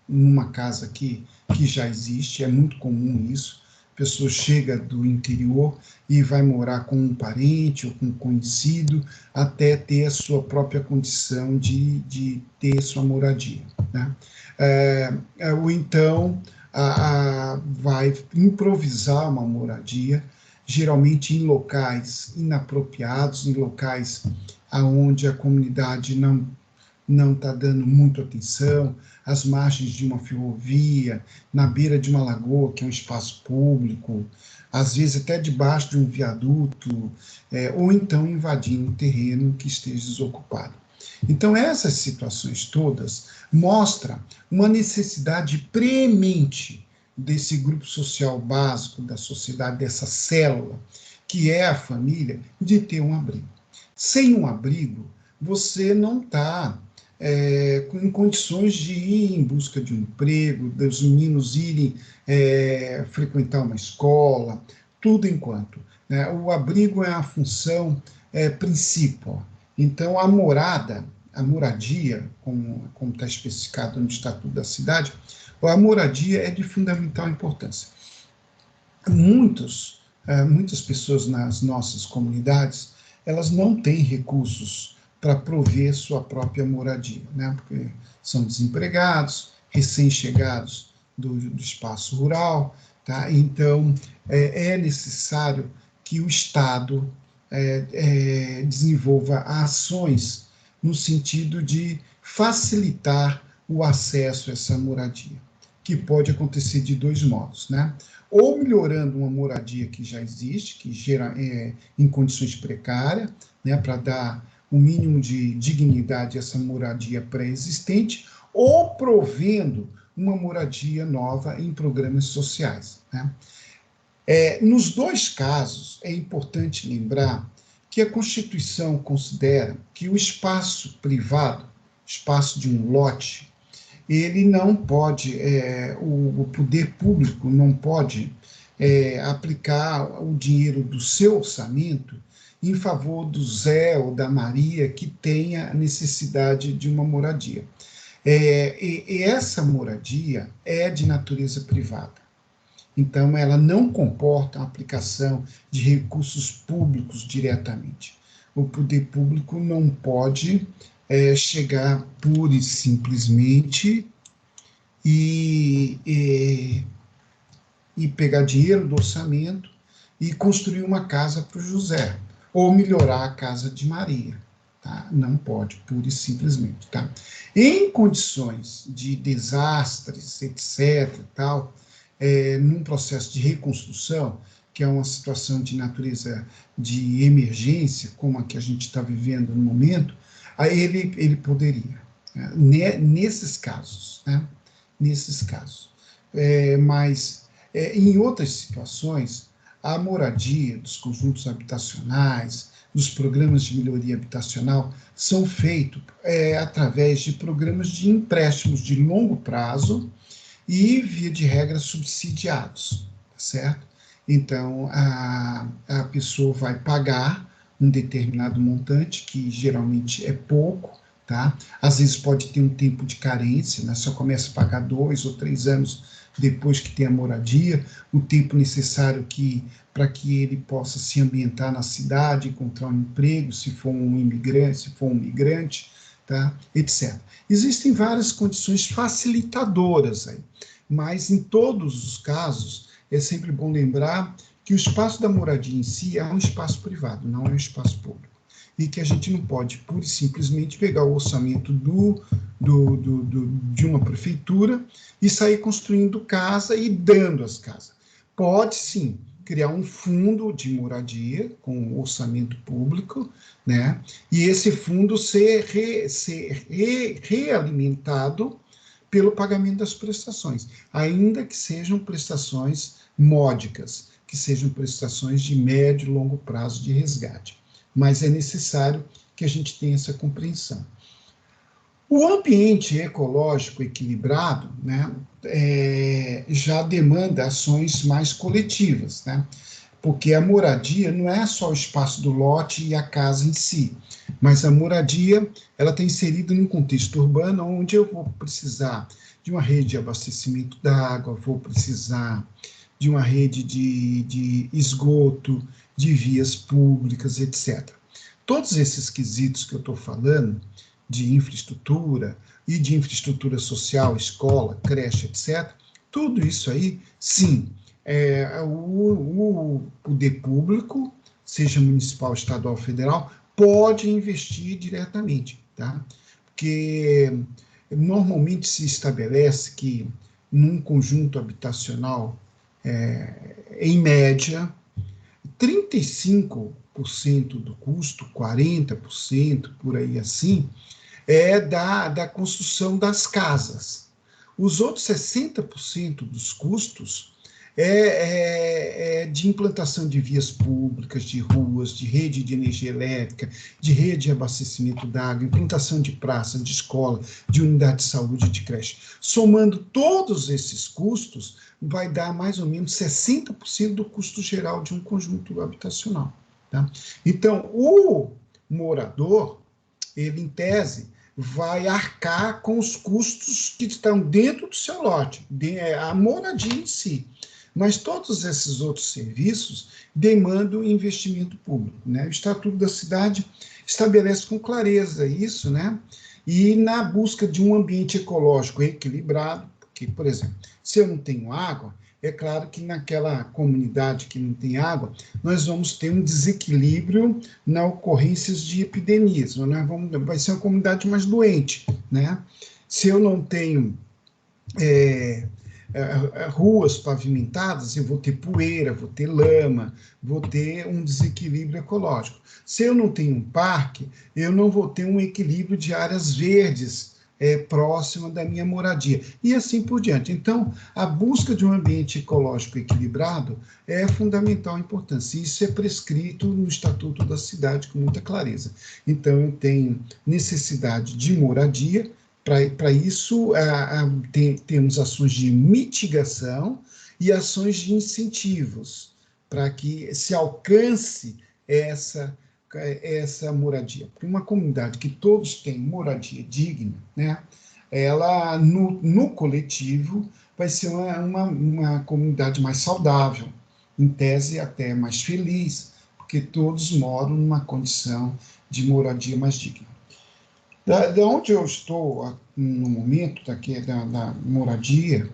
numa casa que já existe, é muito comum isso. A pessoa chega do interior e vai morar com um parente ou com um conhecido até ter a sua própria condição de ter sua moradia, né? Ou então vai improvisar uma moradia, geralmente em locais inapropriados, em locais onde a comunidade não está dando muito atenção, às margens de uma ferrovia, na beira de uma lagoa, que é um espaço público, às vezes até debaixo de um viaduto, ou então invadindo um terreno que esteja desocupado. Então, essas situações todas mostram uma necessidade premente desse grupo social básico da sociedade, dessa célula, que é a família, de ter um abrigo. Sem um abrigo, você não está em condições de ir em busca de um emprego, dos meninos irem frequentar uma escola, tudo enquanto. Né? O abrigo é a função principal. Então, a moradia, como está especificado no Estatuto da Cidade, a moradia é de fundamental importância. Muitas pessoas nas nossas comunidades, elas não têm recursos para prover sua própria moradia, né? Porque são desempregados, recém-chegados do espaço rural, tá? Então, é necessário que o Estado desenvolva ações no sentido de facilitar o acesso a essa moradia, que pode acontecer de dois modos, né? Ou melhorando uma moradia que já existe, que gera em condições precárias, né, para dar o mínimo de dignidade a essa moradia pré-existente, ou provendo uma moradia nova em programas sociais, né? Nos dois casos, é importante lembrar que a Constituição considera que o espaço privado, espaço de um lote, ele não pode, o poder público não pode aplicar o dinheiro do seu orçamento em favor do Zé ou da Maria que tenha necessidade de uma moradia. E essa moradia é de natureza privada. Então, ela não comporta a aplicação de recursos públicos diretamente. O poder público não pode chegar pura e simplesmente e pegar dinheiro do orçamento e construir uma casa para o José, ou melhorar a casa de Maria. Tá? Não pode, pura e simplesmente. Tá? Em condições de desastres, etc., tal, num processo de reconstrução, que é uma situação de natureza de emergência, como a que a gente está vivendo no momento, aí ele poderia, né? Nesses casos, né? Nesses casos. Mas, em outras situações, a moradia dos conjuntos habitacionais, dos programas de melhoria habitacional, são feitos através de programas de empréstimos de longo prazo e, via de regra, subsidiados, tá certo? Então, a pessoa vai pagar um determinado montante, que geralmente é pouco, tá? Às vezes pode ter um tempo de carência, né? Só começa a pagar 2 ou 3 anos depois que tem a moradia, o tempo necessário para que ele possa se ambientar na cidade, encontrar um emprego, se for um migrante, tá? Etc. Existem várias condições facilitadoras aí, mas em todos os casos é sempre bom lembrar que o espaço da moradia em si é um espaço privado, não é um espaço público. E que a gente não pode, pura e simplesmente, pegar o orçamento de uma prefeitura e sair construindo casa e dando as casas. Pode, sim, criar um fundo de moradia com orçamento público, né? E esse fundo ser realimentado pelo pagamento das prestações, ainda que sejam prestações módicas, que sejam prestações de médio e longo prazo de resgate. Mas é necessário que a gente tenha essa compreensão. O ambiente ecológico equilibrado, né, já demanda ações mais coletivas, né? Porque a moradia não é só o espaço do lote e a casa em si, mas a moradia ela está inserida num contexto urbano onde eu vou precisar de uma rede de abastecimento d'água, vou precisar de uma rede de esgoto, de vias públicas, etc. Todos esses quesitos que eu estou falando, de infraestrutura e de infraestrutura social, escola, creche, etc., Tudo isso aí, sim, o poder público, seja municipal, estadual, federal, pode investir diretamente, tá? Porque normalmente se estabelece que num conjunto habitacional, em média, 35% do custo, 40%, por aí assim, é da construção das casas. Os outros 60% dos custos é de implantação de vias públicas, de ruas, de rede de energia elétrica, de rede de abastecimento d'água, implantação de praça, de escola, de unidade de saúde, de creche. Somando todos esses custos, vai dar mais ou menos 60% do custo geral de um conjunto habitacional. Tá? Então, o morador, ele, em tese, vai arcar com os custos que estão dentro do seu lote, a moradia em si. Mas todos esses outros serviços demandam investimento público, né? O Estatuto da Cidade estabelece com clareza isso, né? E na busca de um ambiente ecológico equilibrado, porque, por exemplo, se eu não tenho água, é claro que naquela comunidade que não tem água, nós vamos ter um desequilíbrio na ocorrência de epidemias, né? Vai ser uma comunidade mais doente, né? Se eu não tenho ruas pavimentadas, eu vou ter poeira, vou ter lama, vou ter um desequilíbrio ecológico. Se eu não tenho um parque, eu não vou ter um equilíbrio de áreas verdes próxima da minha moradia, e assim por diante. Então, a busca de um ambiente ecológico equilibrado é fundamental importância. Isso é prescrito no Estatuto da Cidade com muita clareza. Então, eu tenho necessidade de moradia. Para isso, temos ações de mitigação e ações de incentivos, para que se alcance essa moradia. Porque uma comunidade que todos têm moradia digna, né, ela, no coletivo, vai ser uma comunidade mais saudável, em tese até mais feliz, porque todos moram numa condição de moradia mais digna. Da onde eu estou no momento da moradia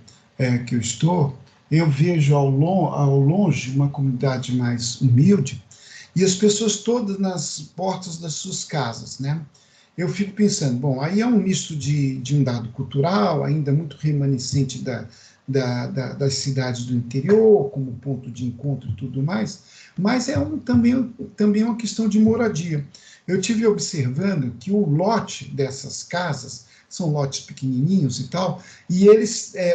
que eu estou, eu vejo ao longe uma comunidade mais humilde e as pessoas todas nas portas das suas casas, né? Eu fico pensando, bom, aí é um misto de um dado cultural, ainda muito remanescente das cidades do interior, como ponto de encontro e tudo mais, mas também uma questão de moradia. Eu tive observando que o lote dessas casas são lotes pequenininhos e tal, e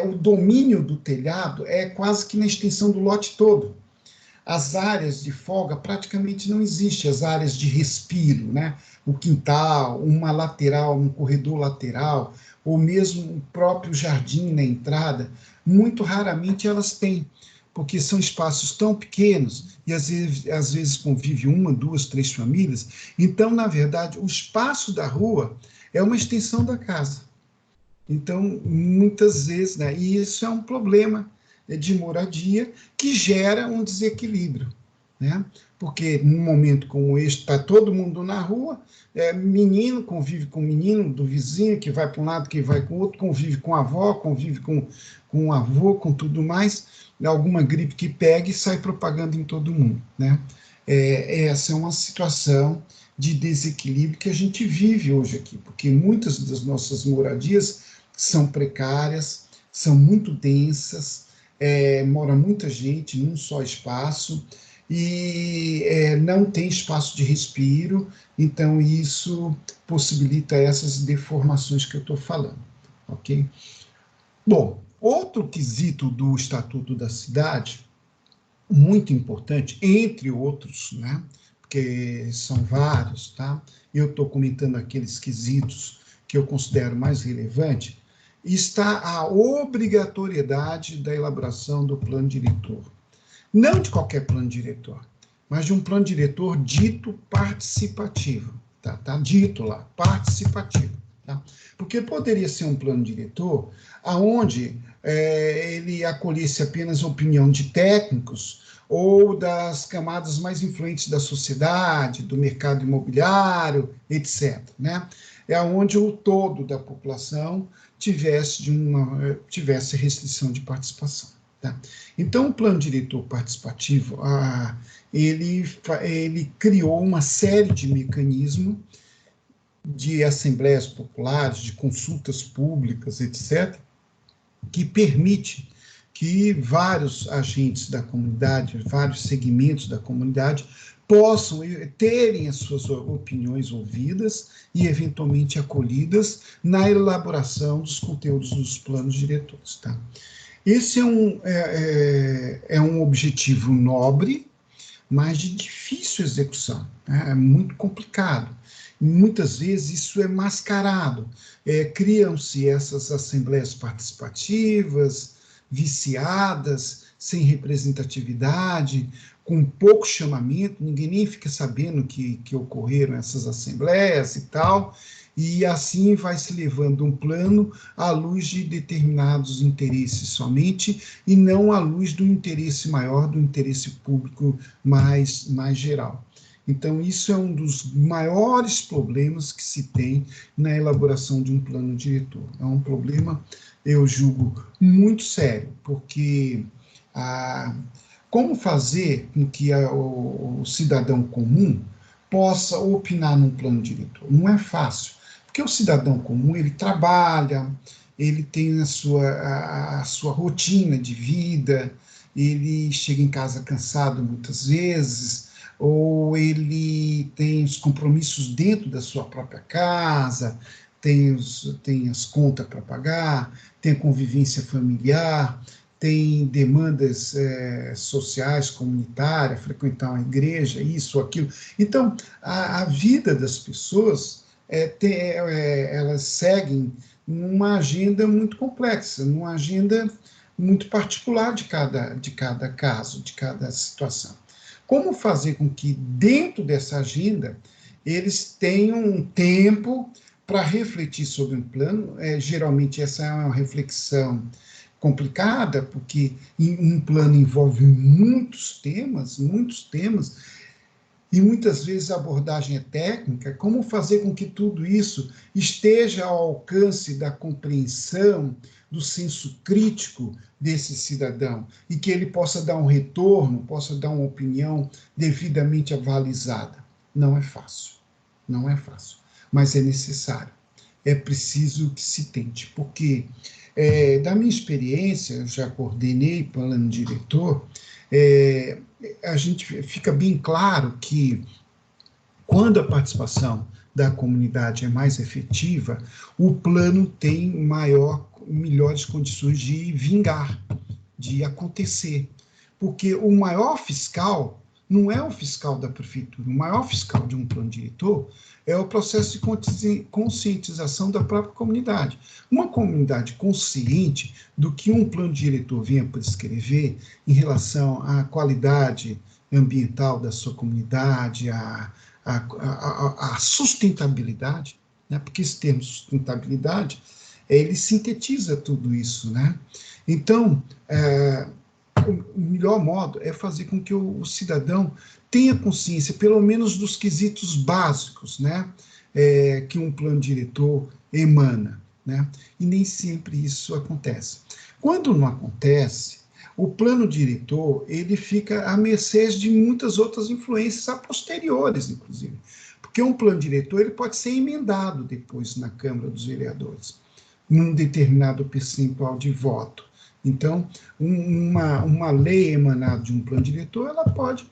o domínio do telhado é quase que na extensão do lote todo. As áreas de folga praticamente não existem, as áreas de respiro, né? O quintal, uma lateral, um corredor lateral, ou mesmo o próprio jardim na entrada, muito raramente elas têm, porque são espaços tão pequenos e às vezes convive uma, duas, três famílias. Então, na verdade, o espaço da rua é uma extensão da casa. Então, muitas vezes, né, e isso é um problema de moradia que gera um desequilíbrio, né? Porque num momento como este, está todo mundo na rua, menino convive com menino do vizinho, que vai para um lado, que vai com o outro, convive com a avó, convive com o avô, com tudo mais, alguma gripe que pega e sai propagando em todo mundo, né? Essa é uma situação de desequilíbrio que a gente vive hoje aqui, porque muitas das nossas moradias são precárias, são muito densas, mora muita gente num só espaço e não tem espaço de respiro, então isso possibilita essas deformações que eu estou falando, ok? Bom, outro quesito do Estatuto da Cidade, muito importante, entre outros, né, porque são vários, tá? Eu estou comentando aqueles quesitos que eu considero mais relevantes, está a obrigatoriedade da elaboração do plano diretor. Não de qualquer plano diretor, mas de um plano diretor dito participativo. Tá dito lá, participativo. Tá? Porque poderia ser um plano diretor onde ele acolhesse apenas a opinião de técnicos ou das camadas mais influentes da sociedade, do mercado imobiliário, etc., né? é onde o todo da população tivesse restrição de participação. Tá? Então, o plano diretor participativo, ele criou uma série de mecanismos de assembleias populares, de consultas públicas, etc., que permite que vários agentes da comunidade, vários segmentos da comunidade, possam terem as suas opiniões ouvidas e, eventualmente, acolhidas na elaboração dos conteúdos dos planos diretores. Tá? Esse é um objetivo nobre, mas de difícil execução, né? É muito complicado. Muitas vezes isso é mascarado. Criam-se essas assembleias participativas, viciadas, sem representatividade, com pouco chamamento, ninguém nem fica sabendo que ocorreram essas assembleias e tal, e assim vai se levando um plano à luz de determinados interesses somente, e não à luz do interesse maior, do interesse público mais geral. Então, isso é um dos maiores problemas que se tem na elaboração de um plano diretor. É um problema, eu julgo, muito sério, porque como fazer com que o cidadão comum possa opinar num plano diretor? Não é fácil, porque o cidadão comum, ele trabalha, ele tem a sua rotina de vida, ele chega em casa cansado muitas vezes, ou ele tem os compromissos dentro da sua própria casa, tem as contas para pagar, tem a convivência familiar, tem demandas sociais, comunitárias, frequentar uma igreja, isso, aquilo. Então, a vida das pessoas, elas seguem numa agenda muito complexa, numa agenda muito particular de cada caso, de cada situação. Como fazer com que, dentro dessa agenda, eles tenham um tempo para refletir sobre um plano? Geralmente, essa é uma reflexão complicada, porque um plano envolve muitos temas, e muitas vezes a abordagem é técnica. Como fazer com que tudo isso esteja ao alcance da compreensão, do senso crítico desse cidadão, e que ele possa dar um retorno, possa dar uma opinião devidamente avalizada? Não é fácil, mas é necessário. É preciso que se tente, porque, da minha experiência, eu já coordenei plano diretor, a gente fica bem claro que, quando a participação da comunidade é mais efetiva, o plano tem melhores condições de vingar, de acontecer. Porque o maior fiscal não é o fiscal da prefeitura, o maior fiscal de um plano diretor é o processo de conscientização da própria comunidade. Uma comunidade consciente do que um plano diretor venha prescrever em relação à qualidade ambiental da sua comunidade, a sustentabilidade, né? Porque esse termo sustentabilidade, ele sintetiza tudo isso, né? Então, o melhor modo é fazer com que o cidadão tenha consciência, pelo menos dos quesitos básicos, né? Que um plano diretor emana, né? E nem sempre isso acontece. Quando não acontece, o plano diretor, ele fica à mercê de muitas outras influências a posteriores, inclusive. Porque um plano diretor, ele pode ser emendado depois na Câmara dos Vereadores, num determinado percentual de voto. Então, uma lei emanada de um plano diretor, ela pode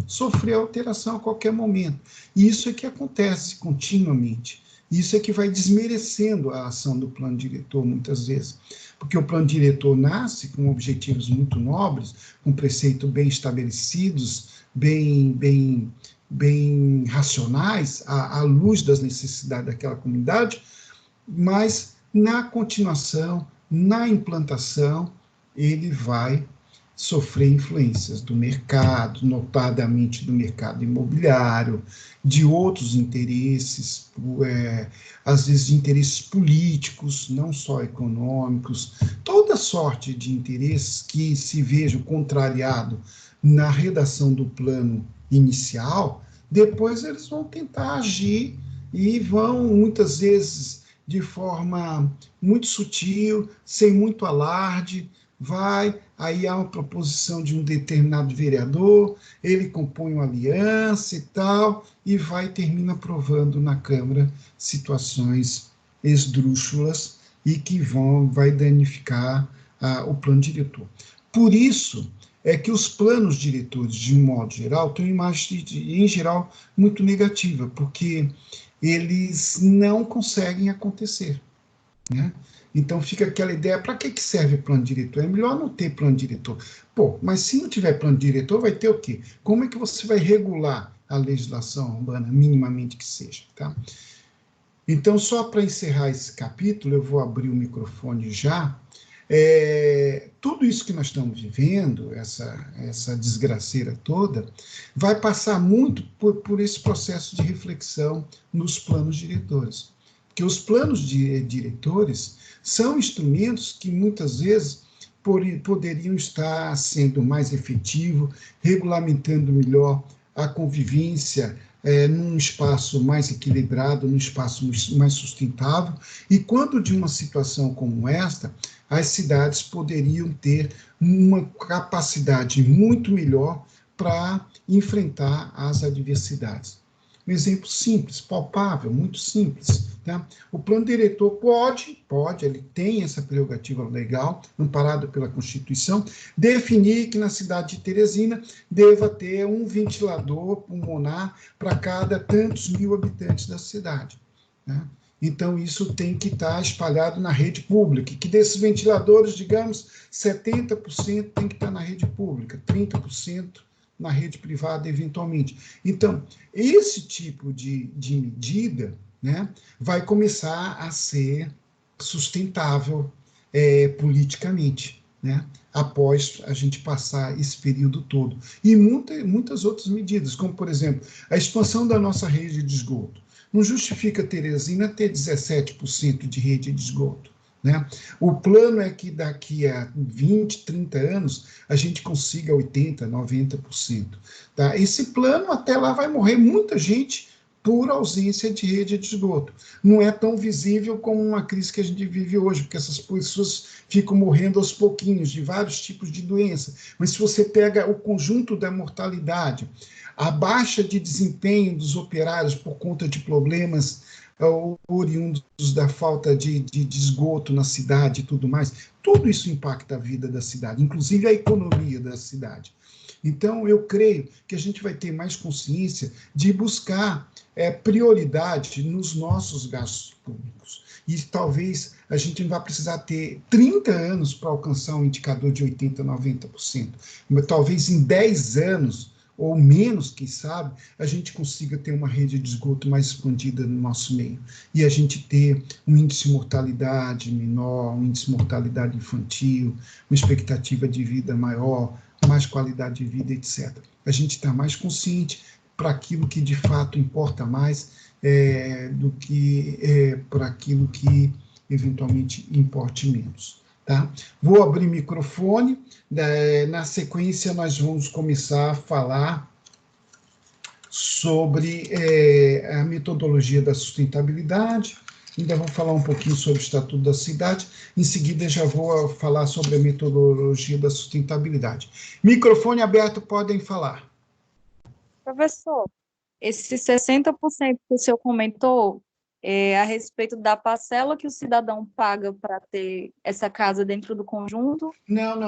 sofrer alteração a qualquer momento. E isso é que acontece continuamente. Isso é que vai desmerecendo a ação do plano diretor, muitas vezes. Porque o plano diretor nasce com objetivos muito nobres, com preceitos bem estabelecidos, bem racionais, à luz das necessidades daquela comunidade, mas, na continuação, na implantação, ele vai sofrer influências do mercado, notadamente do mercado imobiliário, de outros interesses, às vezes de interesses políticos, não só econômicos, toda sorte de interesses que se vejam contrariados na redação do plano inicial, depois eles vão tentar agir e vão, muitas vezes, de forma muito sutil, sem muito alarde, aí há uma proposição de um determinado vereador, ele compõe uma aliança e tal, e termina aprovando na Câmara situações esdrúxulas e que vai danificar o plano diretor. Por isso é que os planos diretores, de um modo geral, têm uma imagem, em geral, muito negativa, porque eles não conseguem acontecer, né? Então fica aquela ideia, para que serve plano diretor? É melhor não ter plano diretor. Pô, mas se não tiver plano diretor, vai ter o quê? Como é que você vai regular a legislação urbana, minimamente que seja, tá? Então, só para encerrar esse capítulo, eu vou abrir o microfone já. Tudo isso que nós estamos vivendo, essa desgraceira toda, vai passar muito por esse processo de reflexão nos planos diretores. Porque os planos diretores são instrumentos que muitas vezes poderiam estar sendo mais efetivos, regulamentando melhor a convivência num espaço mais equilibrado, num espaço mais sustentável, e quando de uma situação como esta, as cidades poderiam ter uma capacidade muito melhor para enfrentar as adversidades. Um exemplo simples, palpável, muito simples. Tá? O plano diretor pode, ele tem essa prerrogativa legal, amparado pela Constituição, definir que na cidade de Teresina deva ter um ventilador pulmonar para cada tantos mil habitantes da cidade. Né? Então, isso tem que estar espalhado na rede pública, que desses ventiladores, digamos, 70% tem que estar na rede pública, 30% na rede privada, eventualmente. Então, esse tipo de medida, né, vai começar a ser sustentável politicamente, né, após a gente passar esse período todo. E muitas outras medidas, como, por exemplo, a expansão da nossa rede de esgoto. Não justifica Teresina ter 17% de rede de esgoto. Né? O plano é que daqui a 20, 30 anos a gente consiga 80%, 90%. Tá? Esse plano, até lá, vai morrer muita gente por ausência de rede de esgoto. Não é tão visível como uma crise que a gente vive hoje, porque essas pessoas ficam morrendo aos pouquinhos de vários tipos de doença. Mas se você pega o conjunto da mortalidade, a baixa de desempenho dos operários por conta de problemas oriundos da falta de esgoto na cidade e tudo mais, tudo isso impacta a vida da cidade, inclusive a economia da cidade. Então, eu creio que a gente vai ter mais consciência de buscar prioridade nos nossos gastos públicos. E talvez a gente não vá precisar ter 30 anos para alcançar um indicador de 80%, 90%. Mas talvez em 10 anos ou menos, quem sabe, a gente consiga ter uma rede de esgoto mais expandida no nosso meio. E a gente ter um índice de mortalidade menor, um índice de mortalidade infantil, uma expectativa de vida maior, mais qualidade de vida, etc. A gente está mais consciente para aquilo que de fato importa mais do que para aquilo que eventualmente importe menos. Tá? Vou abrir o microfone, na sequência nós vamos começar a falar sobre a metodologia da sustentabilidade, ainda vou falar um pouquinho sobre o Estatuto da Cidade, em seguida já vou falar sobre a metodologia da sustentabilidade. Microfone aberto, podem falar. Professor, esse 60% que o senhor comentou a respeito da parcela que o cidadão paga para ter essa casa dentro do conjunto? Não.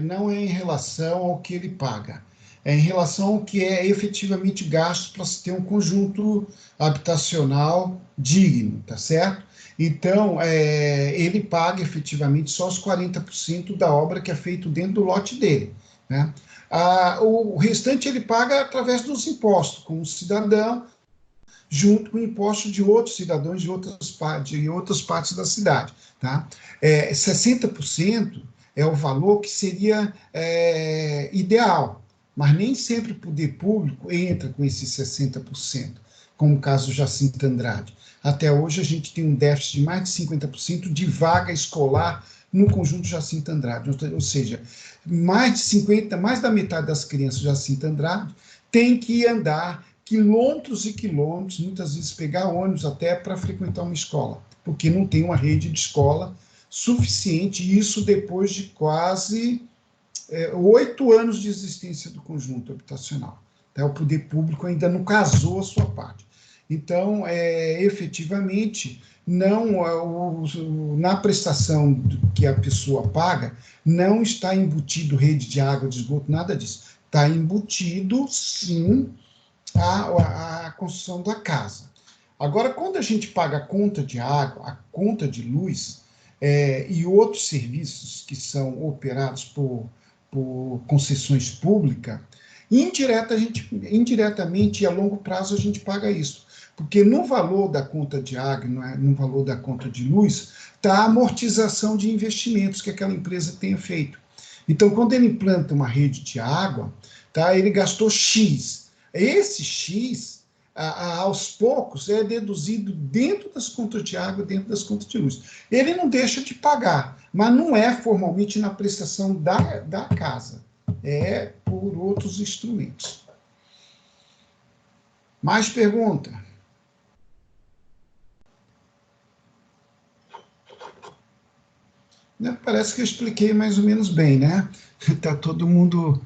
Não é em relação ao que ele paga. É em relação ao que é efetivamente gasto para se ter um conjunto habitacional digno, tá certo? Então, ele paga efetivamente só os 40% da obra que é feito dentro do lote dele, né? O restante ele paga através dos impostos, como cidadão, junto com o imposto de outros cidadãos de outras partes da cidade. Tá? 60% é o valor que seria ideal, mas nem sempre o poder público entra com esses 60%, como o caso do Jacinto Andrade. Até hoje a gente tem um déficit de mais de 50% de vaga escolar no conjunto Jacinto Andrade, ou seja, mais da metade das crianças Jacinto Andrade tem que andar quilômetros e quilômetros, muitas vezes pegar ônibus até para frequentar uma escola, porque não tem uma rede de escola suficiente, e isso depois de quase 8 anos de existência do conjunto habitacional. Tá? O poder público ainda não casou a sua parte. Então, efetivamente, não, na prestação que a pessoa paga, não está embutido rede de água, de esgoto, nada disso. Está embutido, sim, a construção da casa. Agora, quando a gente paga a conta de água, a conta de luz, e outros serviços que são operados por concessões públicas, indiretamente e a longo prazo a gente paga isso. Porque no valor da conta de água, no valor da conta de luz, está a amortização de investimentos que aquela empresa tenha feito. Então, quando ele implanta uma rede de água, tá, ele gastou X. Esse X, aos poucos, é deduzido dentro das contas de água, dentro das contas de luz. Ele não deixa de pagar, mas não é formalmente na prestação da casa. É por outros instrumentos. Mais pergunta? Parece que eu expliquei mais ou menos bem, né? Está todo mundo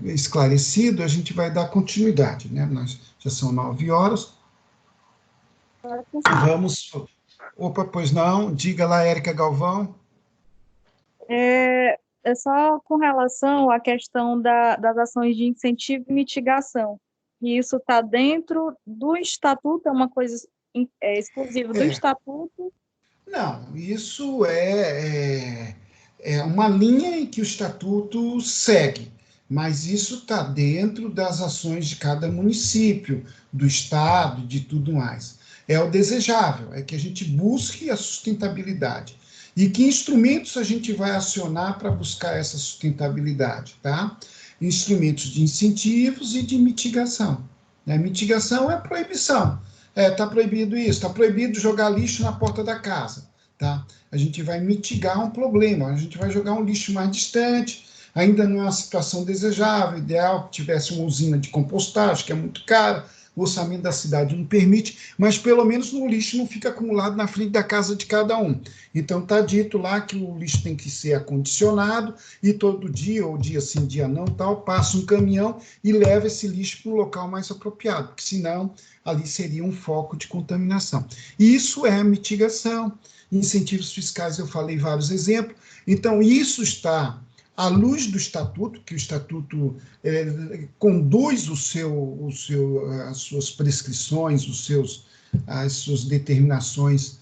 esclarecido, a gente vai dar continuidade, né? Já são 9 horas. Vamos... Opa, pois não. Diga lá, Érica Galvão. É só com relação à questão das ações de incentivo e mitigação. E isso está dentro do Estatuto, é uma coisa exclusiva do Estatuto? Não, isso é uma linha em que o Estatuto segue, mas isso está dentro das ações de cada município, do Estado, de tudo mais. É o desejável, é que a gente busque a sustentabilidade. E que instrumentos a gente vai acionar para buscar essa sustentabilidade, tá? Instrumentos de incentivos e de mitigação. Mitigação é proibição. Está proibido isso, está proibido jogar lixo na porta da casa. Tá? A gente vai mitigar um problema, a gente vai jogar um lixo mais distante, ainda não é uma situação desejável, ideal que tivesse uma usina de compostagem, que é muito caro, o orçamento da cidade não permite, mas pelo menos o lixo não fica acumulado na frente da casa de cada um. Então está dito lá que o lixo tem que ser acondicionado e todo dia, ou dia sim, dia não, tal, passa um caminhão e leva esse lixo para o local mais apropriado, porque senão ali seria um foco de contaminação. E isso é mitigação. Incentivos fiscais, eu falei vários exemplos. Então, isso está à luz do Estatuto, que o Estatuto conduz as suas prescrições, as suas determinações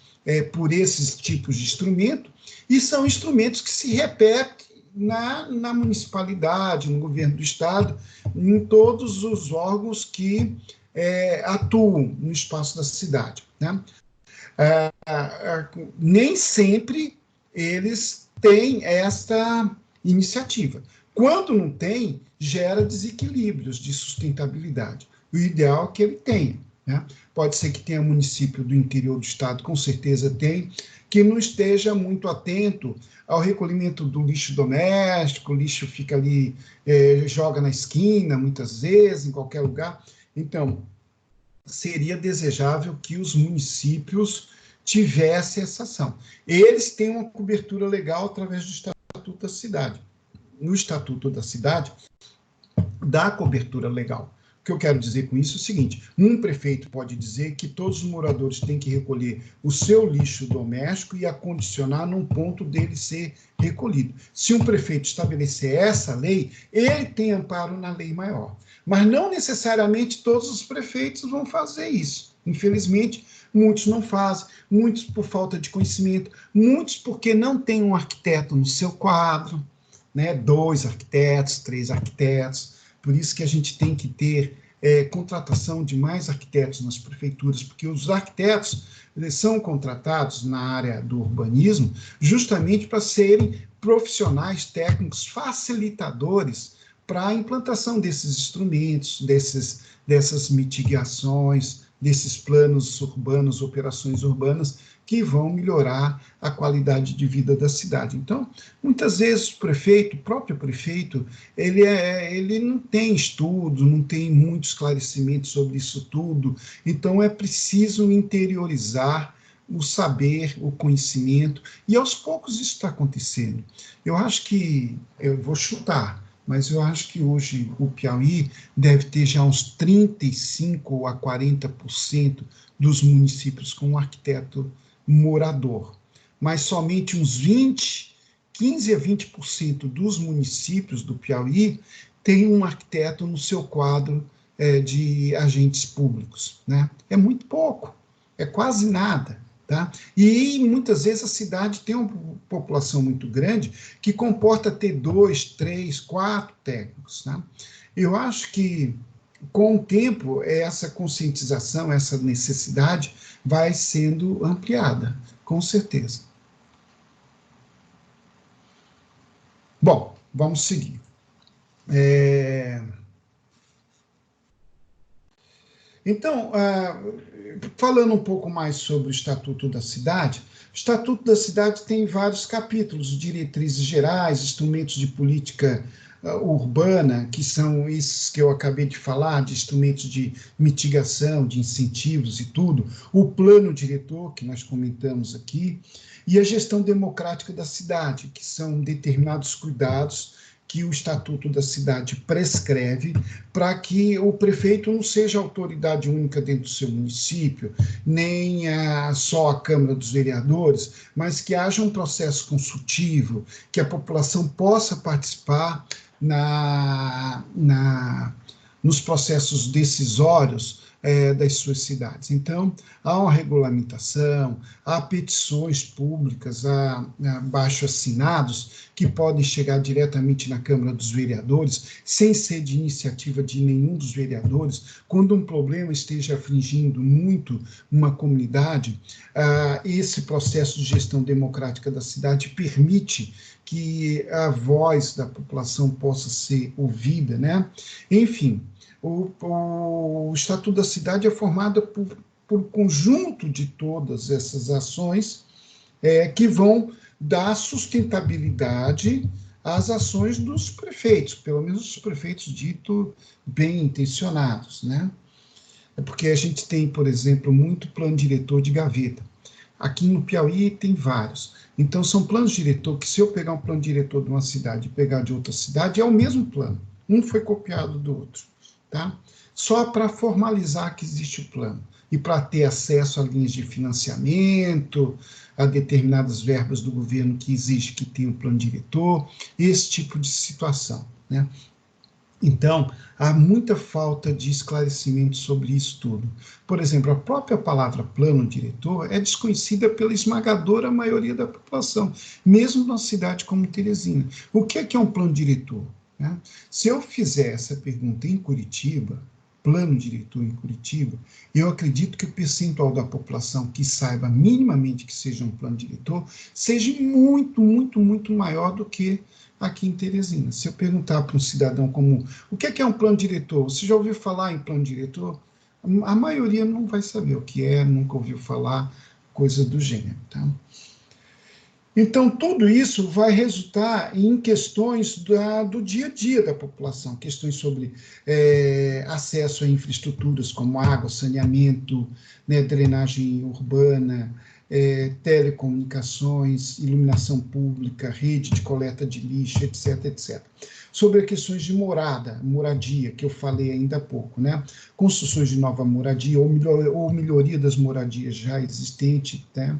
por esses tipos de instrumento, e são instrumentos que se repetem na municipalidade, no governo do Estado, em todos os órgãos que atuam no espaço da cidade, né? Nem sempre eles têm esta iniciativa. Quando não tem, gera desequilíbrios de sustentabilidade. O ideal é que ele tenha, né? Pode ser que tenha município do interior do estado, com certeza tem, que não esteja muito atento ao recolhimento do lixo doméstico, o lixo fica ali, joga na esquina, muitas vezes, em qualquer lugar. Então, seria desejável que os municípios tivessem essa ação. Eles têm uma cobertura legal através do Estatuto da Cidade. No Estatuto da Cidade, dá cobertura legal. O que eu quero dizer com isso é o seguinte: um prefeito pode dizer que todos os moradores têm que recolher o seu lixo doméstico e acondicionar num ponto dele ser recolhido. Se um prefeito estabelecer essa lei, ele tem amparo na lei maior. Mas não necessariamente todos os prefeitos vão fazer isso. Infelizmente, muitos não fazem, muitos por falta de conhecimento, muitos porque não tem um arquiteto no seu quadro, né? 2 arquitetos, 3 arquitetos. Por isso que a gente tem que ter contratação de mais arquitetos nas prefeituras, porque os arquitetos são contratados na área do urbanismo justamente para serem profissionais técnicos facilitadores para a implantação desses instrumentos, dessas mitigações, desses planos urbanos, operações urbanas que vão melhorar a qualidade de vida da cidade. Então, muitas vezes o próprio prefeito, ele não tem estudo, não tem muito esclarecimento sobre isso tudo, então é preciso interiorizar o saber, o conhecimento, e aos poucos isso está acontecendo. Eu acho que, eu vou chutar, mas eu acho que hoje o Piauí deve ter já uns 35% a 40% dos municípios com um arquiteto morador, mas somente uns 15% a 20% dos municípios do Piauí tem um arquiteto no seu quadro de agentes públicos, né? É muito pouco, é quase nada. Tá? E muitas vezes a cidade tem uma população muito grande que comporta ter 2, 3, 4 técnicos. Tá? Eu acho que, com o tempo, essa conscientização, essa necessidade vai sendo ampliada, com certeza. Bom, vamos seguir. Então, falando um pouco mais sobre o Estatuto da Cidade, o Estatuto da Cidade tem vários capítulos, diretrizes gerais, instrumentos de política urbana, que são esses que eu acabei de falar, de instrumentos de mitigação, de incentivos e tudo, o plano diretor, que nós comentamos aqui, e a gestão democrática da cidade, que são determinados cuidados que o Estatuto da Cidade prescreve para que o prefeito não seja autoridade única dentro do seu município, nem só a Câmara dos Vereadores, mas que haja um processo consultivo, que a população possa participar nos processos decisórios das suas cidades. Então, há uma regulamentação, há petições públicas, há abaixo-assinados que podem chegar diretamente na Câmara dos Vereadores, sem ser de iniciativa de nenhum dos vereadores, quando um problema esteja afligindo muito uma comunidade, esse processo de gestão democrática da cidade permite que a voz da população possa ser ouvida, né? Enfim, o Estatuto da Cidade é formado por conjunto de todas essas ações que vão dar sustentabilidade às ações dos prefeitos, pelo menos os prefeitos ditos bem intencionados, né? É porque a gente tem, por exemplo, muito plano diretor de gaveta. Aqui no Piauí tem vários. Então, são planos diretor que, se eu pegar um plano diretor de uma cidade e pegar de outra cidade, é o mesmo plano. Um foi copiado do outro. Tá? Só para formalizar que existe o plano e para ter acesso a linhas de financiamento, a determinadas verbas do governo que exige que tenha um plano diretor, esse tipo de situação, né? Então, há muita falta de esclarecimento sobre isso tudo. Por exemplo, a própria palavra plano diretor é desconhecida pela esmagadora maioria da população, mesmo numa cidade como Teresina. O que é um plano diretor? Né? Se eu fizer essa pergunta em Curitiba, plano diretor em Curitiba, eu acredito que o percentual da população que saiba minimamente que seja um plano diretor seja muito, muito, muito maior do que aqui em Teresina. Se eu perguntar para um cidadão comum, o que é um plano diretor? Você já ouviu falar em plano diretor? A maioria não vai saber o que é, nunca ouviu falar, coisa do gênero, tá? Então, tudo isso vai resultar em questões do dia a dia da população, questões sobre acesso a infraestruturas como água, saneamento, né, drenagem urbana, telecomunicações, iluminação pública, rede de coleta de lixo, etc, etc. Sobre as questões de moradia, que eu falei ainda há pouco, né? Construções de nova moradia ou melhoria das moradias já existentes, né?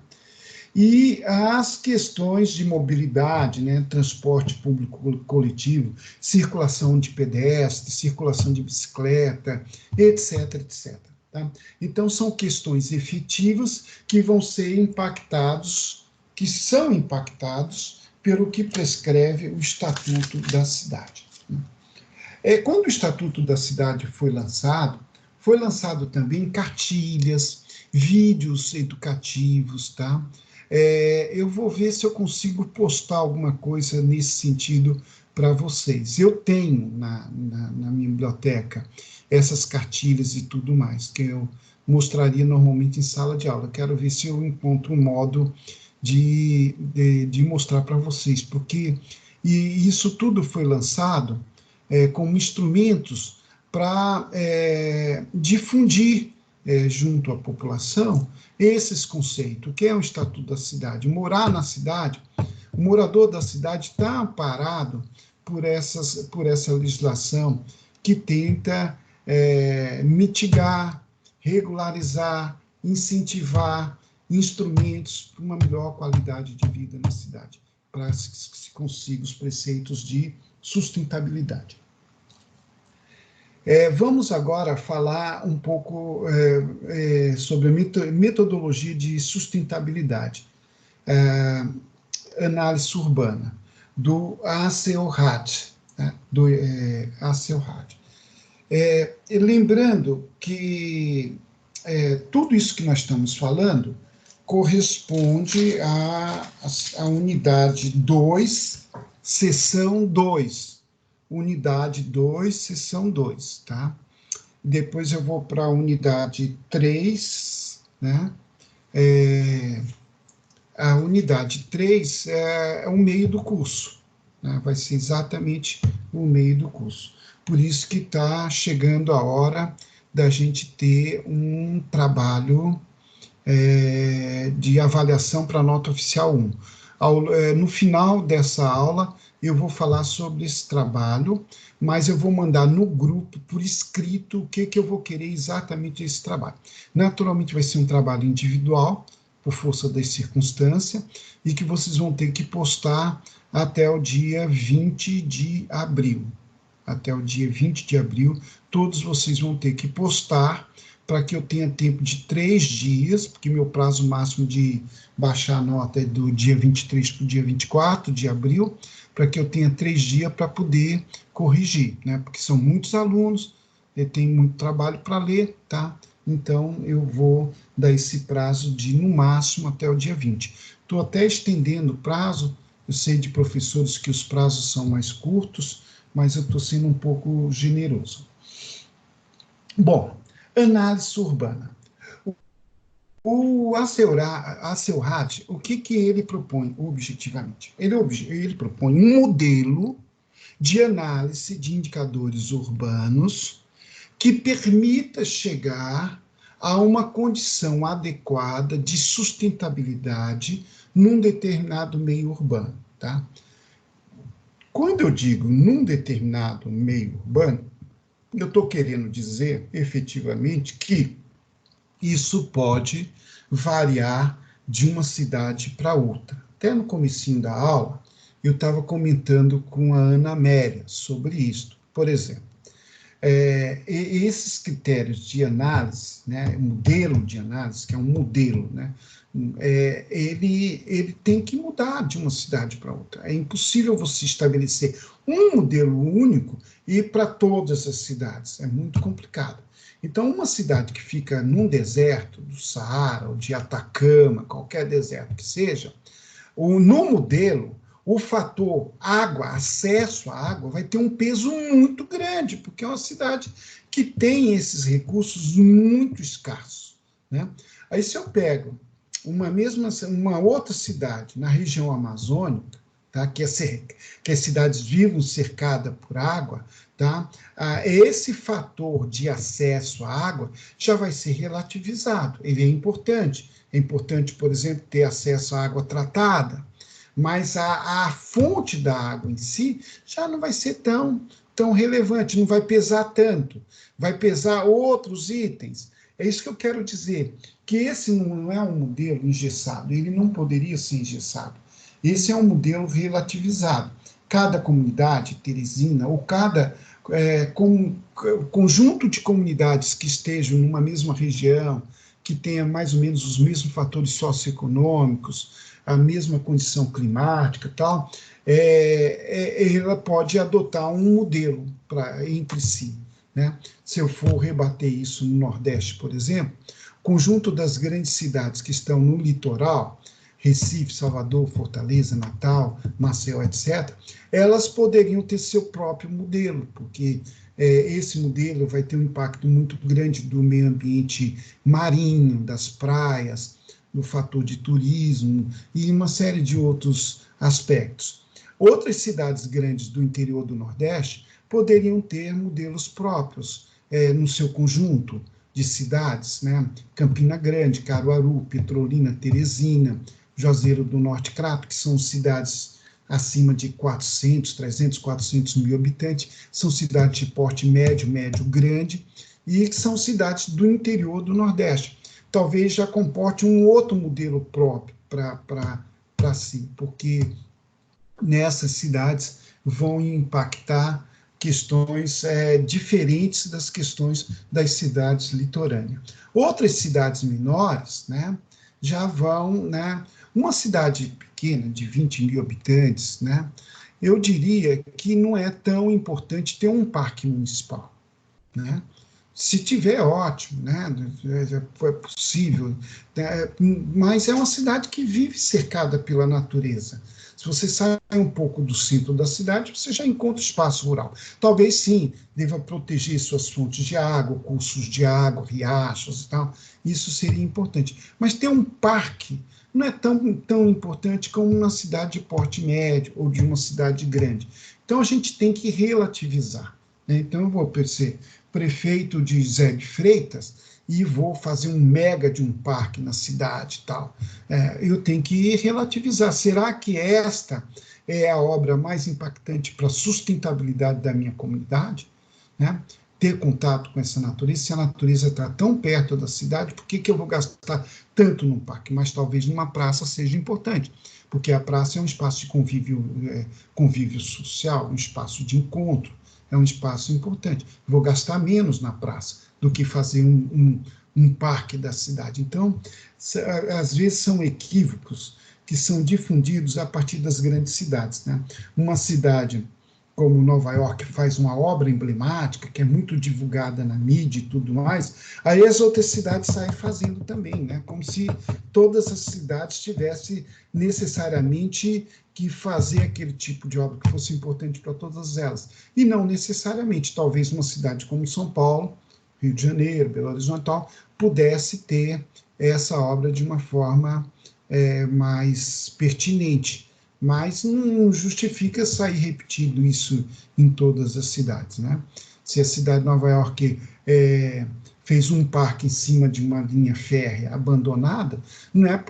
E as questões de mobilidade, né, transporte público coletivo, circulação de pedestres, circulação de bicicleta, etc, etc. Tá? Então, são questões efetivas que vão ser impactados, que são impactados pelo que prescreve o Estatuto da Cidade. Quando o Estatuto da Cidade foi lançado também cartilhas, vídeos educativos, tá? Eu vou ver se eu consigo postar alguma coisa nesse sentido para vocês. Eu tenho na minha biblioteca essas cartilhas e tudo mais, que eu mostraria normalmente em sala de aula. Quero ver se eu encontro um modo de mostrar para vocês, porque isso tudo foi lançado como instrumentos para difundir junto à população esses conceitos. O que é o Estatuto da Cidade? Morar na cidade, o morador da cidade está amparado por essa legislação que tenta mitigar, regularizar, incentivar instrumentos para uma melhor qualidade de vida na cidade, para que se consiga os preceitos de sustentabilidade. Vamos agora falar um pouco sobre a metodologia de sustentabilidade, análise urbana, do ACEORAD. Né, ACEORAD. Lembrando que tudo isso que nós estamos falando corresponde à unidade 2, seção 2. Unidade 2, seção 2, tá? Depois eu vou para a unidade 3, né? A unidade 3 é o meio do curso, né? Vai ser exatamente o meio do curso. Por isso que está chegando a hora da gente ter um trabalho de avaliação para a nota oficial 1. No final dessa aula, eu vou falar sobre esse trabalho, mas eu vou mandar no grupo, por escrito, o que eu vou querer exatamente esse trabalho. Naturalmente, vai ser um trabalho individual, por força das circunstâncias, e que vocês vão ter que postar até o dia 20 de abril. Até o dia 20 de abril, todos vocês vão ter que postar para que eu tenha tempo de 3 dias, porque meu prazo máximo de baixar a nota é do dia 23 para o dia 24 de abril, para que eu tenha 3 dias para poder corrigir, né? Porque são muitos alunos, tem muito trabalho para ler, tá? Então, eu vou dar esse prazo de, no máximo, até o dia 20. Estou até estendendo o prazo, eu sei de professores que os prazos são mais curtos, mas eu estou sendo um pouco generoso. Bom, análise urbana. O ACEORAD, o que ele propõe objetivamente? Ele propõe um modelo de análise de indicadores urbanos que permita chegar a uma condição adequada de sustentabilidade num determinado meio urbano, tá? Quando eu digo num determinado meio urbano, eu estou querendo dizer, efetivamente, que isso pode variar de uma cidade para outra. Até no comecinho da aula, eu estava comentando com a Ana Amélia sobre isso. Por exemplo, esses critérios de análise, né, modelo de análise, que é um modelo, né, ele tem que mudar de uma cidade para outra. É impossível você estabelecer um modelo único e ir para todas as cidades. É muito complicado. Então, uma cidade que fica num deserto do Saara, ou de Atacama, qualquer deserto que seja, no modelo, o fator água, acesso à água, vai ter um peso muito grande, porque é uma cidade que tem esses recursos muito escassos, né? Aí, se eu pego uma outra cidade na região amazônica, tá? que as cidades vivam cercadas por água, tá? Esse fator de acesso à água já vai ser relativizado. Ele é importante. É importante, por exemplo, ter acesso à água tratada, mas a fonte da água em si já não vai ser tão relevante, não vai pesar tanto, vai pesar outros itens. É isso que eu quero dizer, que esse não é um modelo engessado, ele não poderia ser engessado. Esse é um modelo relativizado. Cada comunidade, Teresina, ou cada conjunto de comunidades que estejam numa mesma região, que tenha mais ou menos os mesmos fatores socioeconômicos, a mesma condição climática e tal, ela pode adotar um modelo entre si, né? Se eu for rebater isso no Nordeste, por exemplo, conjunto das grandes cidades que estão no litoral, Recife, Salvador, Fortaleza, Natal, Maceió, etc., elas poderiam ter seu próprio modelo, porque esse modelo vai ter um impacto muito grande do meio ambiente marinho, das praias, do fator de turismo e uma série de outros aspectos. Outras cidades grandes do interior do Nordeste poderiam ter modelos próprios no seu conjunto de cidades, né? Campina Grande, Caruaru, Petrolina, Teresina, Juazeiro do Norte, Crato, que são cidades acima de 400, 300, 400 mil habitantes, são cidades de porte médio, médio, grande, e são cidades do interior do Nordeste. Talvez já comporte um outro modelo próprio para si, porque nessas cidades vão impactar questões diferentes das questões das cidades litorâneas. Outras cidades menores, né, já vão, né, uma cidade pequena, de 20 mil habitantes, né, eu diria que não é tão importante ter um parque municipal, né? Se tiver, ótimo, né? É possível, né? Mas é uma cidade que vive cercada pela natureza. Se você sai um pouco do centro da cidade, você já encontra espaço rural. Talvez, sim, deva proteger suas fontes de água, cursos de água, riachos e tal. Isso seria importante. Mas ter um parque não é tão importante como uma cidade de porte médio ou de uma cidade grande. Então, a gente tem que relativizar, né? Então, eu vou ser prefeito de Zé de Freitas e vou fazer um mega de um parque na cidade e tal. Eu tenho que relativizar. Será que esta é a obra mais impactante para a sustentabilidade da minha comunidade? Né? Ter contato com essa natureza. Se a natureza está tão perto da cidade, por que eu vou gastar tanto num parque? Mas talvez numa praça seja importante, porque a praça é um espaço de convívio social, um espaço de encontro, é um espaço importante. Vou gastar menos na praça do que fazer um parque da cidade. Então, às vezes são equívocos que são difundidos a partir das grandes cidades, né? Uma cidade como Nova York faz uma obra emblemática, que é muito divulgada na mídia e tudo mais, aí as outras cidades saem fazendo também, né? Como se todas as cidades tivessem necessariamente que fazer aquele tipo de obra que fosse importante para todas elas. E não necessariamente, talvez uma cidade como São Paulo, Rio de Janeiro, Belo Horizonte, pudesse ter essa obra de uma forma mais pertinente, mas não justifica sair repetindo isso em todas as cidades, né? Se a cidade de Nova York fez um parque em cima de uma linha férrea abandonada, não é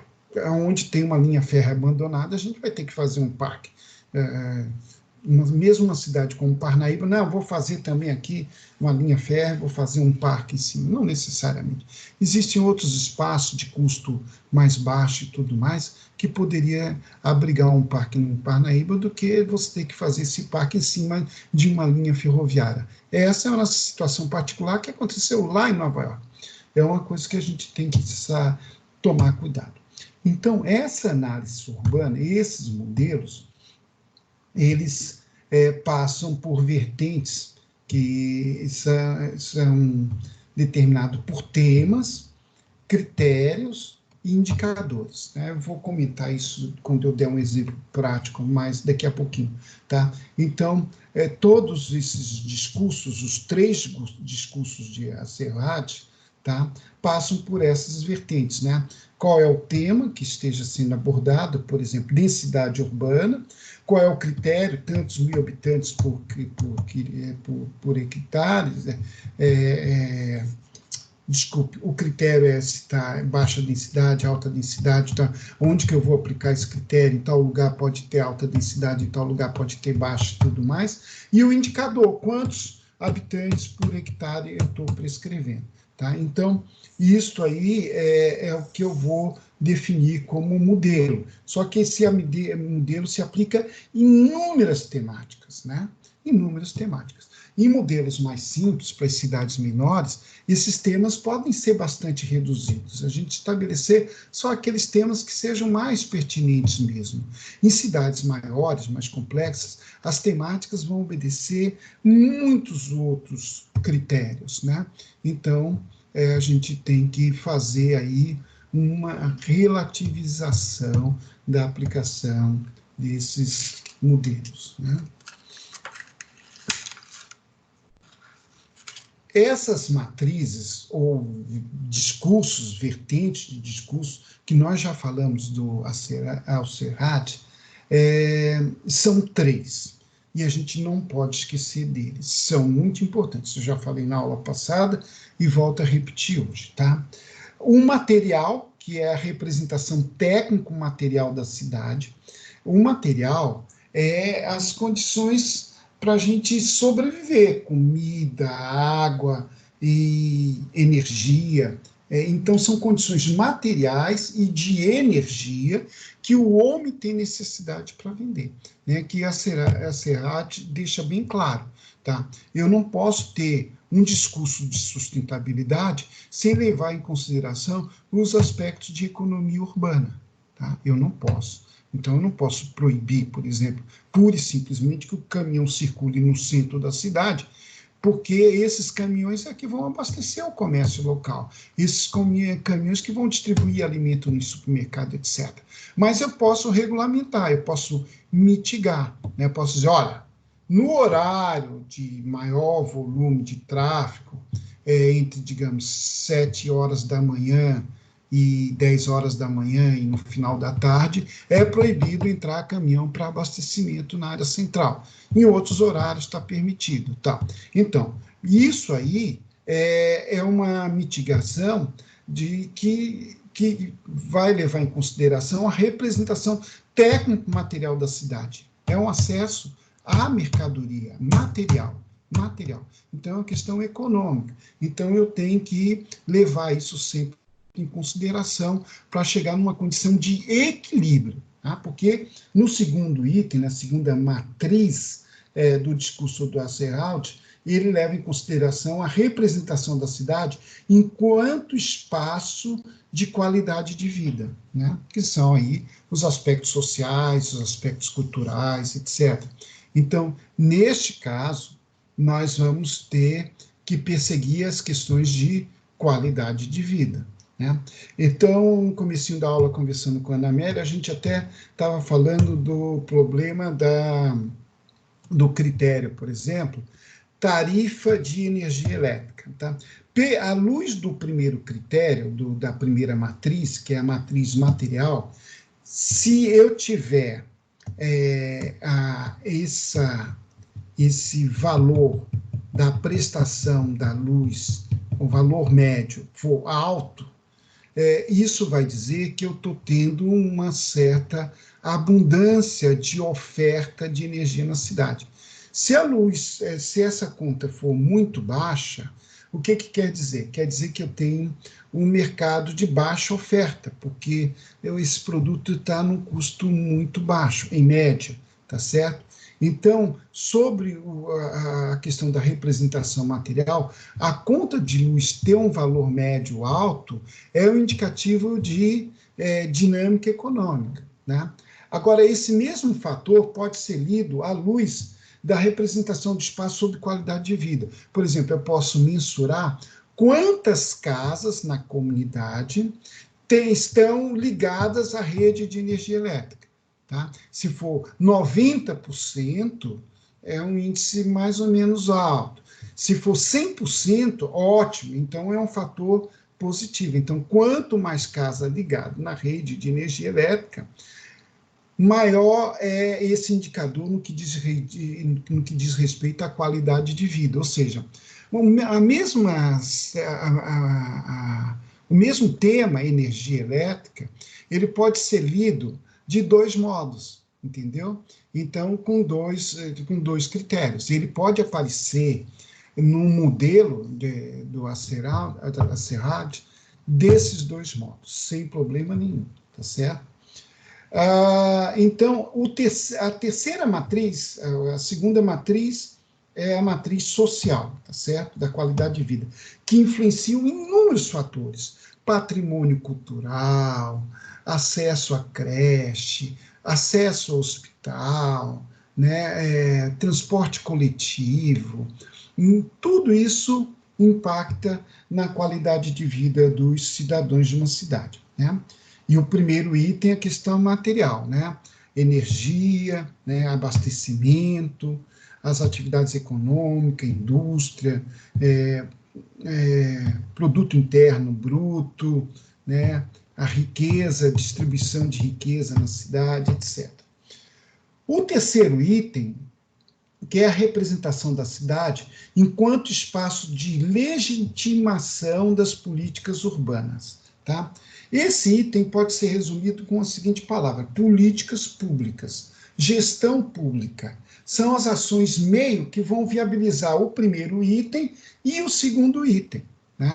onde tem uma linha férrea abandonada, a gente vai ter que fazer um parque. Mesmo uma cidade como Parnaíba, não, vou fazer também aqui uma linha férrea, vou fazer um parque em cima. Não necessariamente. Existem outros espaços de custo mais baixo e tudo mais, que poderia abrigar um parque em Parnaíba do que você ter que fazer esse parque em cima de uma linha ferroviária. Essa é a nossa situação particular que aconteceu lá em Nova York. É uma coisa que a gente tem que tomar cuidado. Então, essa análise urbana, esses modelos, eles passam por vertentes que são determinados por temas, critérios e indicadores, né? Eu vou comentar isso quando eu der um exemplo prático, mas daqui a pouquinho, tá? Então, todos esses discursos, os 3 discursos de Acerrad, tá? Passam por essas vertentes, né? Qual é o tema que esteja sendo abordado, por exemplo, densidade urbana, qual é o critério, tantos mil habitantes por hectare, desculpe, o critério é se está baixa densidade, alta densidade, tá? Onde que eu vou aplicar esse critério? Em tal lugar pode ter alta densidade, em tal lugar pode ter baixa e tudo mais. E o indicador, quantos habitantes por hectare eu estou prescrevendo, tá? Então, isso aí é o que eu vou definir como modelo. Só que esse modelo se aplica em inúmeras temáticas, né? Inúmeras temáticas. Em modelos mais simples, para as cidades menores, esses temas podem ser bastante reduzidos. A gente estabelecer só aqueles temas que sejam mais pertinentes mesmo. Em cidades maiores, mais complexas, as temáticas vão obedecer muitos outros critérios, né? Então, a gente tem que fazer aí uma relativização da aplicação desses modelos, né? essas matrizes, ou discursos, vertentes de discurso, que nós já falamos do Al-Serhati, são 3, e a gente não pode esquecer deles, são muito importantes. Eu já falei na aula passada e volto a repetir hoje, tá? O material, que é a representação técnico-material da cidade. O material é as condições para a gente sobreviver, comida, água e energia. Então, são condições materiais e de energia que o homem tem necessidade para vender, né? Que a Serhati deixa bem claro, tá? Eu não posso ter um discurso de sustentabilidade sem levar em consideração os aspectos de economia urbana, tá? Eu não posso. Então, eu não posso proibir, por exemplo, pura e simplesmente que o caminhão circule no centro da cidade, porque esses caminhões é que vão abastecer o comércio local, esses caminhões que vão distribuir alimento no supermercado, etc. Mas eu posso regulamentar, eu posso mitigar, né? Eu posso dizer, olha, no horário de maior volume de tráfego, entre, digamos, 7 horas da manhã e 10 horas da manhã e no final da tarde, é proibido entrar caminhão para abastecimento na área central. Em outros horários está permitido. Tá? Então, isso aí é uma mitigação que vai levar em consideração a representação técnico-material da cidade. É um acesso à mercadoria, material. Então, é uma questão econômica. Então, eu tenho que levar isso sempre em consideração para chegar numa condição de equilíbrio, tá? Porque no segundo item, na segunda matriz do discurso do Serhati, ele leva em consideração a representação da cidade enquanto espaço de qualidade de vida, né? Que são aí os aspectos sociais, os aspectos culturais, etc. Então, neste caso, nós vamos ter que perseguir as questões de qualidade de vida, né? Então, no comecinho da aula, conversando com a Ana Amélia, a gente até estava falando do problema do critério, por exemplo, tarifa de energia elétrica. Tá? À luz do primeiro critério, da primeira matriz, que é a matriz material, se eu tiver esse valor da prestação da luz, o valor médio, for alto, isso vai dizer que eu estou tendo uma certa abundância de oferta de energia na cidade. Se a luz, se essa conta for muito baixa, o que quer dizer? Quer dizer que eu tenho um mercado de baixa oferta, porque esse produto está num custo muito baixo, em média, tá certo? Então, sobre a questão da representação material, a conta de luz ter um valor médio alto é um indicativo de dinâmica econômica, né? Agora, esse mesmo fator pode ser lido à luz da representação do espaço sobre qualidade de vida. Por exemplo, eu posso mensurar quantas casas na comunidade estão ligadas à rede de energia elétrica. Tá? Se for 90%, é um índice mais ou menos alto. Se for 100%, ótimo, então é um fator positivo. Então, quanto mais casa ligada na rede de energia elétrica, maior é esse indicador no que diz respeito à qualidade de vida. Ou seja, o mesmo tema, energia elétrica, ele pode ser lido de 2 modos, entendeu? Então, com dois critérios. Ele pode aparecer no modelo do Serhati desses 2 modos, sem problema nenhum, tá certo? Então, a terceira matriz, a segunda matriz, é a matriz social, tá certo? Da qualidade de vida, que influenciam inúmeros fatores: patrimônio cultural, acesso à creche, acesso ao hospital, né, transporte coletivo, tudo isso impacta na qualidade de vida dos cidadãos de uma cidade, né? E o primeiro item é a questão material, né? Energia, né? Abastecimento, as atividades econômicas, indústria, produto interno bruto, né, a riqueza, a distribuição de riqueza na cidade, etc. O terceiro item, que é a representação da cidade enquanto espaço de legitimação das políticas urbanas. Tá? Esse item pode ser resumido com a seguinte palavra: políticas públicas, gestão pública. São as ações meio que vão viabilizar o primeiro item e o segundo item. Né?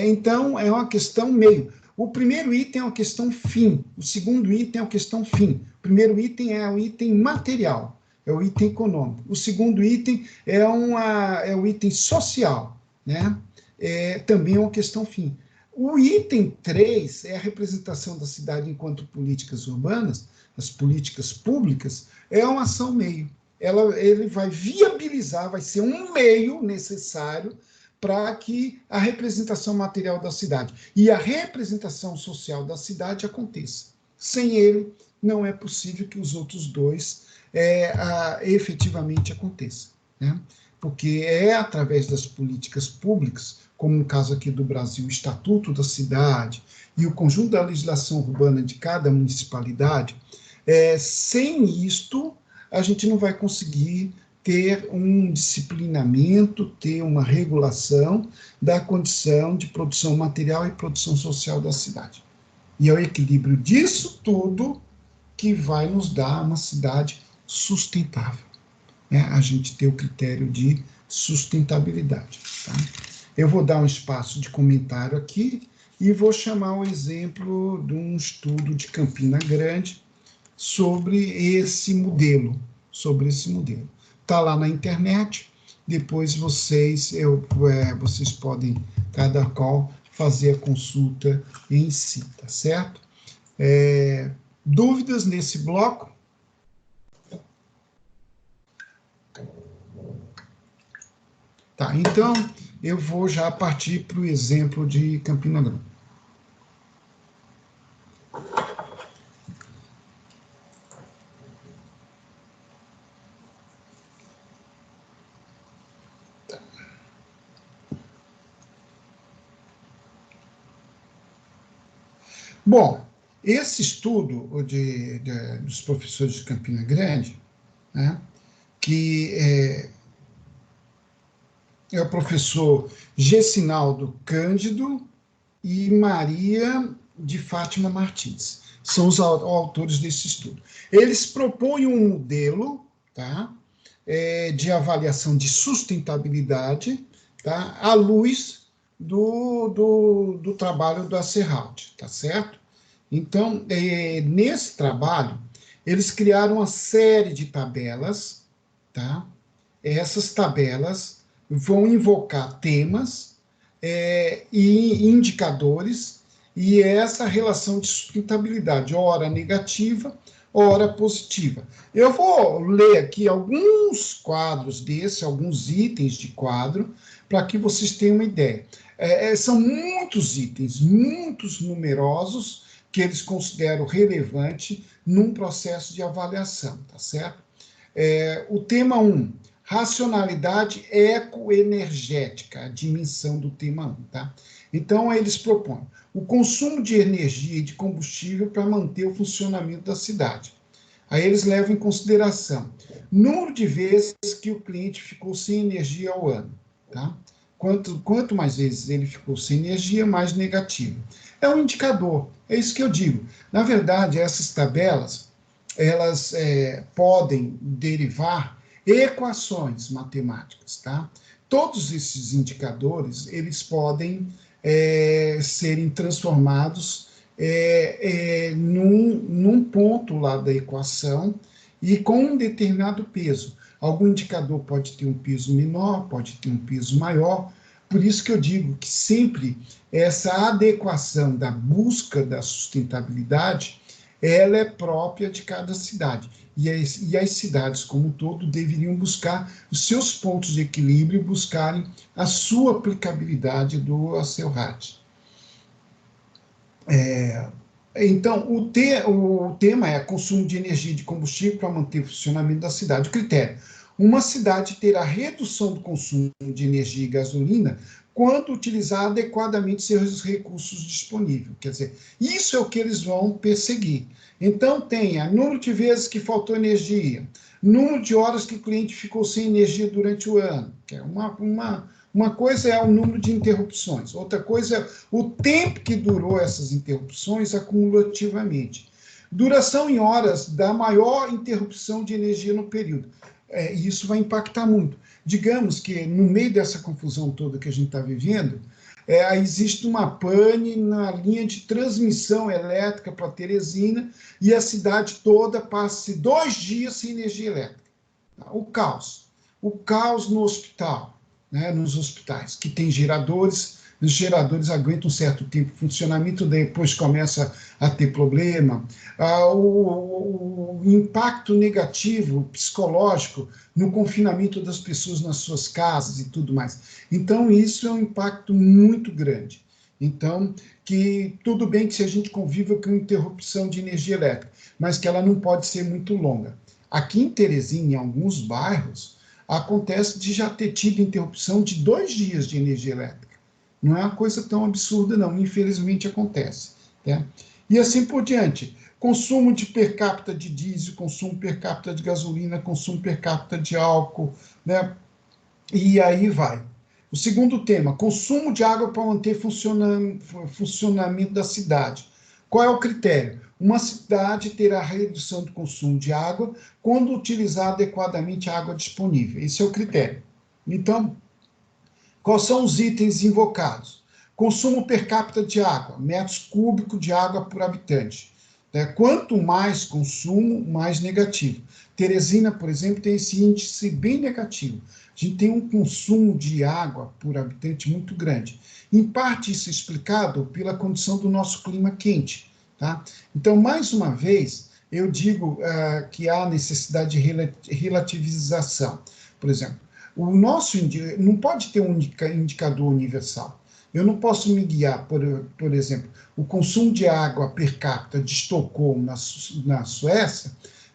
Então, é uma questão meio. O primeiro item é uma questão fim, o segundo item é uma questão fim. O primeiro item é o item material, é o item econômico. O segundo item é o item social, né? Também é uma questão fim. O item 3 é a representação da cidade enquanto políticas urbanas, as políticas públicas, é uma ação meio. Ele vai viabilizar, vai ser um meio necessário para que a representação material da cidade e a representação social da cidade aconteça. Sem ele, não é possível que os outros dois efetivamente aconteçam, né? Porque é através das políticas públicas, como no caso aqui do Brasil, o Estatuto da Cidade e o conjunto da legislação urbana de cada municipalidade, sem isto, a gente não vai conseguir ter um disciplinamento, ter uma regulação da condição de produção material e produção social da cidade. E é o equilíbrio disso tudo que vai nos dar uma cidade sustentável, né? A gente ter o critério de sustentabilidade. Tá? Eu vou dar um espaço de comentário aqui e vou chamar o exemplo de um estudo de Campina Grande sobre esse modelo. Está lá na internet, depois vocês podem, cada qual, fazer a consulta em si, tá certo? Dúvidas nesse bloco? Tá, então eu vou já partir para o exemplo de Campina Grande. Bom, esse estudo dos professores de Campina Grande, né, que é o professor Gessinaldo Cândido e Maria de Fátima Martins, são os autores desse estudo. Eles propõem um modelo, tá, de avaliação de sustentabilidade, tá, à luz do trabalho da Serraldi, tá certo? Então, nesse trabalho, eles criaram uma série de tabelas, tá? Essas tabelas vão invocar temas e indicadores, e essa relação de sustentabilidade, ora negativa, ora positiva. Eu vou ler aqui alguns quadros alguns itens de quadro, para que vocês tenham uma ideia. São muitos itens, muitos numerosos, que eles consideram relevante num processo de avaliação, tá certo? O tema 1, racionalidade ecoenergética, a dimensão do tema 1, tá? Então, eles propõem o consumo de energia e de combustível para manter o funcionamento da cidade. Aí eles levam em consideração número de vezes que o cliente ficou sem energia ao ano, tá? Quanto mais vezes ele ficou sem energia, mais negativo. É um indicador, é isso que eu digo. Na verdade, essas tabelas, elas podem derivar equações matemáticas, tá? Todos esses indicadores, eles podem serem transformados num ponto lá da equação e com um determinado peso. Algum indicador pode ter um peso menor, pode ter um peso maior. Por isso que eu digo que sempre essa adequação da busca da sustentabilidade, ela é própria de cada cidade. E as cidades, como um todo, deveriam buscar os seus pontos de equilíbrio e buscarem a sua aplicabilidade do ACELRAD. Então, o tema é consumo de energia e de combustível para manter o funcionamento da cidade. O critério: uma cidade terá redução do consumo de energia e gasolina quando utilizar adequadamente seus recursos disponíveis. Quer dizer, isso é o que eles vão perseguir. Então, tenha número de vezes que faltou energia, número de horas que o cliente ficou sem energia durante o ano. Que é uma coisa é o número de interrupções, outra coisa é o tempo que durou essas interrupções acumulativamente. Duração em horas da maior interrupção de energia no período. E isso vai impactar muito. Digamos que, no meio dessa confusão toda que a gente está vivendo, existe uma pane na linha de transmissão elétrica para Teresina e a cidade toda passa 2 dias sem energia elétrica. O caos. O caos no hospital, né, nos hospitais, que tem geradores, os geradores aguentam um certo tempo de funcionamento, depois começa a ter problema. O impacto negativo, psicológico, no confinamento das pessoas nas suas casas e tudo mais. Então, isso é um impacto muito grande. Então, que tudo bem que se a gente conviva com interrupção de energia elétrica, mas que ela não pode ser muito longa. Aqui em Teresina, em alguns bairros, acontece de já ter tido interrupção de 2 dias de energia elétrica. Não é uma coisa tão absurda, não. Infelizmente, acontece. Né? E assim por diante. Consumo de per capita de diesel, consumo per capita de gasolina, consumo per capita de álcool, né? E aí vai. O segundo tema, consumo de água para manter funcionamento da cidade. Qual é o critério? Uma cidade terá redução do consumo de água quando utilizar adequadamente a água disponível. Esse é o critério. Então, quais são os itens invocados? Consumo per capita de água, metros cúbicos de água por habitante. Quanto mais consumo, mais negativo. Teresina, por exemplo, tem esse índice bem negativo. A gente tem um consumo de água por habitante muito grande. Em parte, isso é explicado pela condição do nosso clima quente. Tá? Então, mais uma vez, eu digo que há necessidade de relativização. Por exemplo, o nosso não pode ter um indicador universal. Eu não posso me guiar, por exemplo, o consumo de água per capita de Estocolmo, na Suécia,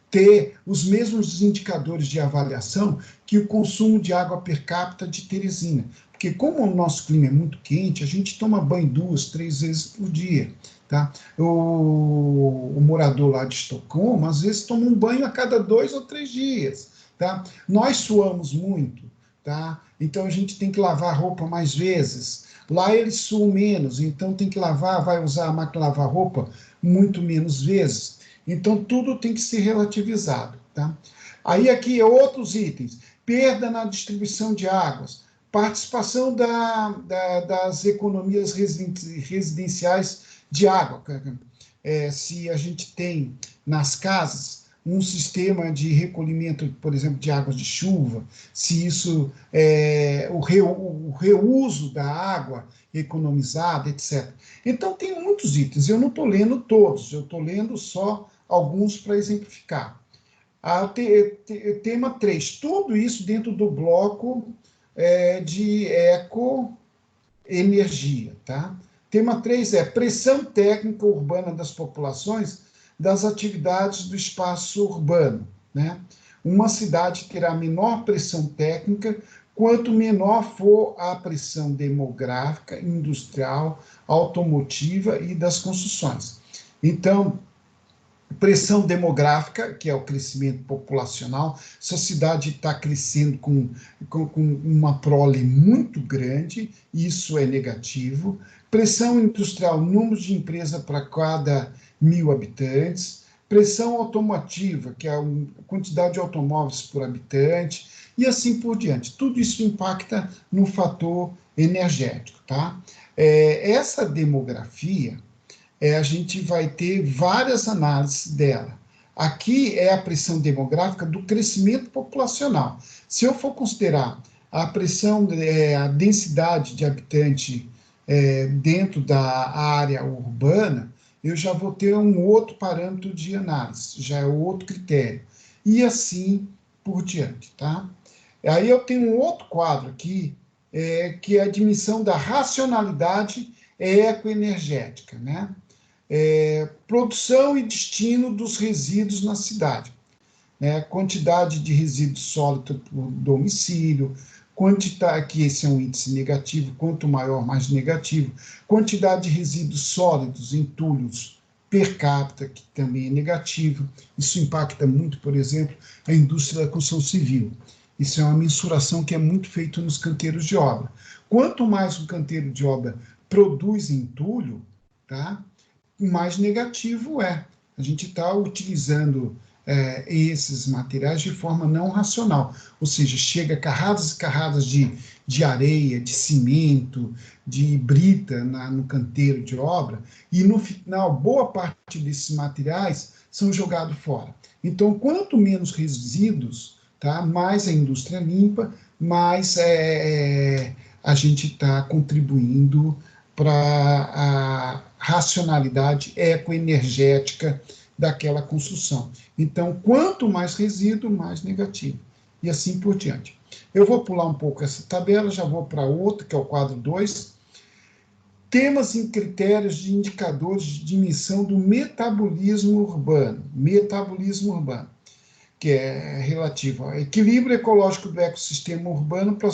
ter os mesmos indicadores de avaliação que o consumo de água per capita de Teresina. Porque como o nosso clima é muito quente, a gente toma banho 2, 3 vezes por dia. Tá? O morador lá de Estocolmo, às vezes, toma um banho a cada 2 ou 3 dias. Tá? Nós suamos muito, tá? Então a gente tem que lavar roupa mais vezes. Lá eles suam menos, então tem que vai usar a máquina de lavar roupa muito menos vezes. Então tudo tem que ser relativizado. Tá? Aí aqui outros itens. Perda na distribuição de águas. Participação das economias residenciais de água. Se a gente tem nas casas um sistema de recolhimento, por exemplo, de águas de chuva, se isso o reuso da água economizada, etc. Então, tem muitos itens, eu não estou lendo todos, eu estou lendo só alguns para exemplificar. Tema 3, tudo isso dentro do bloco de ecoenergia, tá? Tema 3 é pressão técnica urbana das populações das atividades do espaço urbano. Né? Uma cidade terá menor pressão técnica quanto menor for a pressão demográfica, industrial, automotiva e das construções. Então, pressão demográfica, que é o crescimento populacional, se a cidade está crescendo com uma prole muito grande, isso é negativo. Pressão industrial, número de empresas para cada 1.000 habitantes. Pressão automotiva, que é a quantidade de automóveis por habitante, e assim por diante. Tudo isso impacta no fator energético. Tá? Essa demografia, a gente vai ter várias análises dela. Aqui é a pressão demográfica do crescimento populacional. Se eu for considerar a pressão, a densidade de habitante dentro da área urbana, eu já vou ter um outro parâmetro de análise, já é outro critério. E assim por diante. Tá? Aí eu tenho um outro quadro aqui, que é a admissão da racionalidade ecoenergética, né? Produção e destino dos resíduos na cidade. né? Quantidade de resíduo sólido por domicílio, quantidade, que esse é um índice negativo, quanto maior, mais negativo, quantidade de resíduos sólidos, entulhos per capita, que também é negativo. Isso impacta muito, por exemplo, a indústria da construção civil. Isso é uma mensuração que é muito feita nos canteiros de obra. Quanto mais o canteiro de obra produz entulho, tá, mais negativo é. A gente está utilizando esses materiais de forma não racional, ou seja, chega carradas e carradas de areia, de cimento, de brita no canteiro de obra, e no final, boa parte desses materiais são jogados fora. Então, quanto menos resíduos, tá, mais a indústria limpa, mais a gente está contribuindo para a racionalidade ecoenergética daquela construção. Então, quanto mais resíduo, mais negativo. E assim por diante. Eu vou pular um pouco essa tabela, já vou para outra, que é o quadro 2. Temas e critérios de indicadores de dimensão do metabolismo urbano. Metabolismo urbano, que é relativo ao equilíbrio ecológico do ecossistema urbano para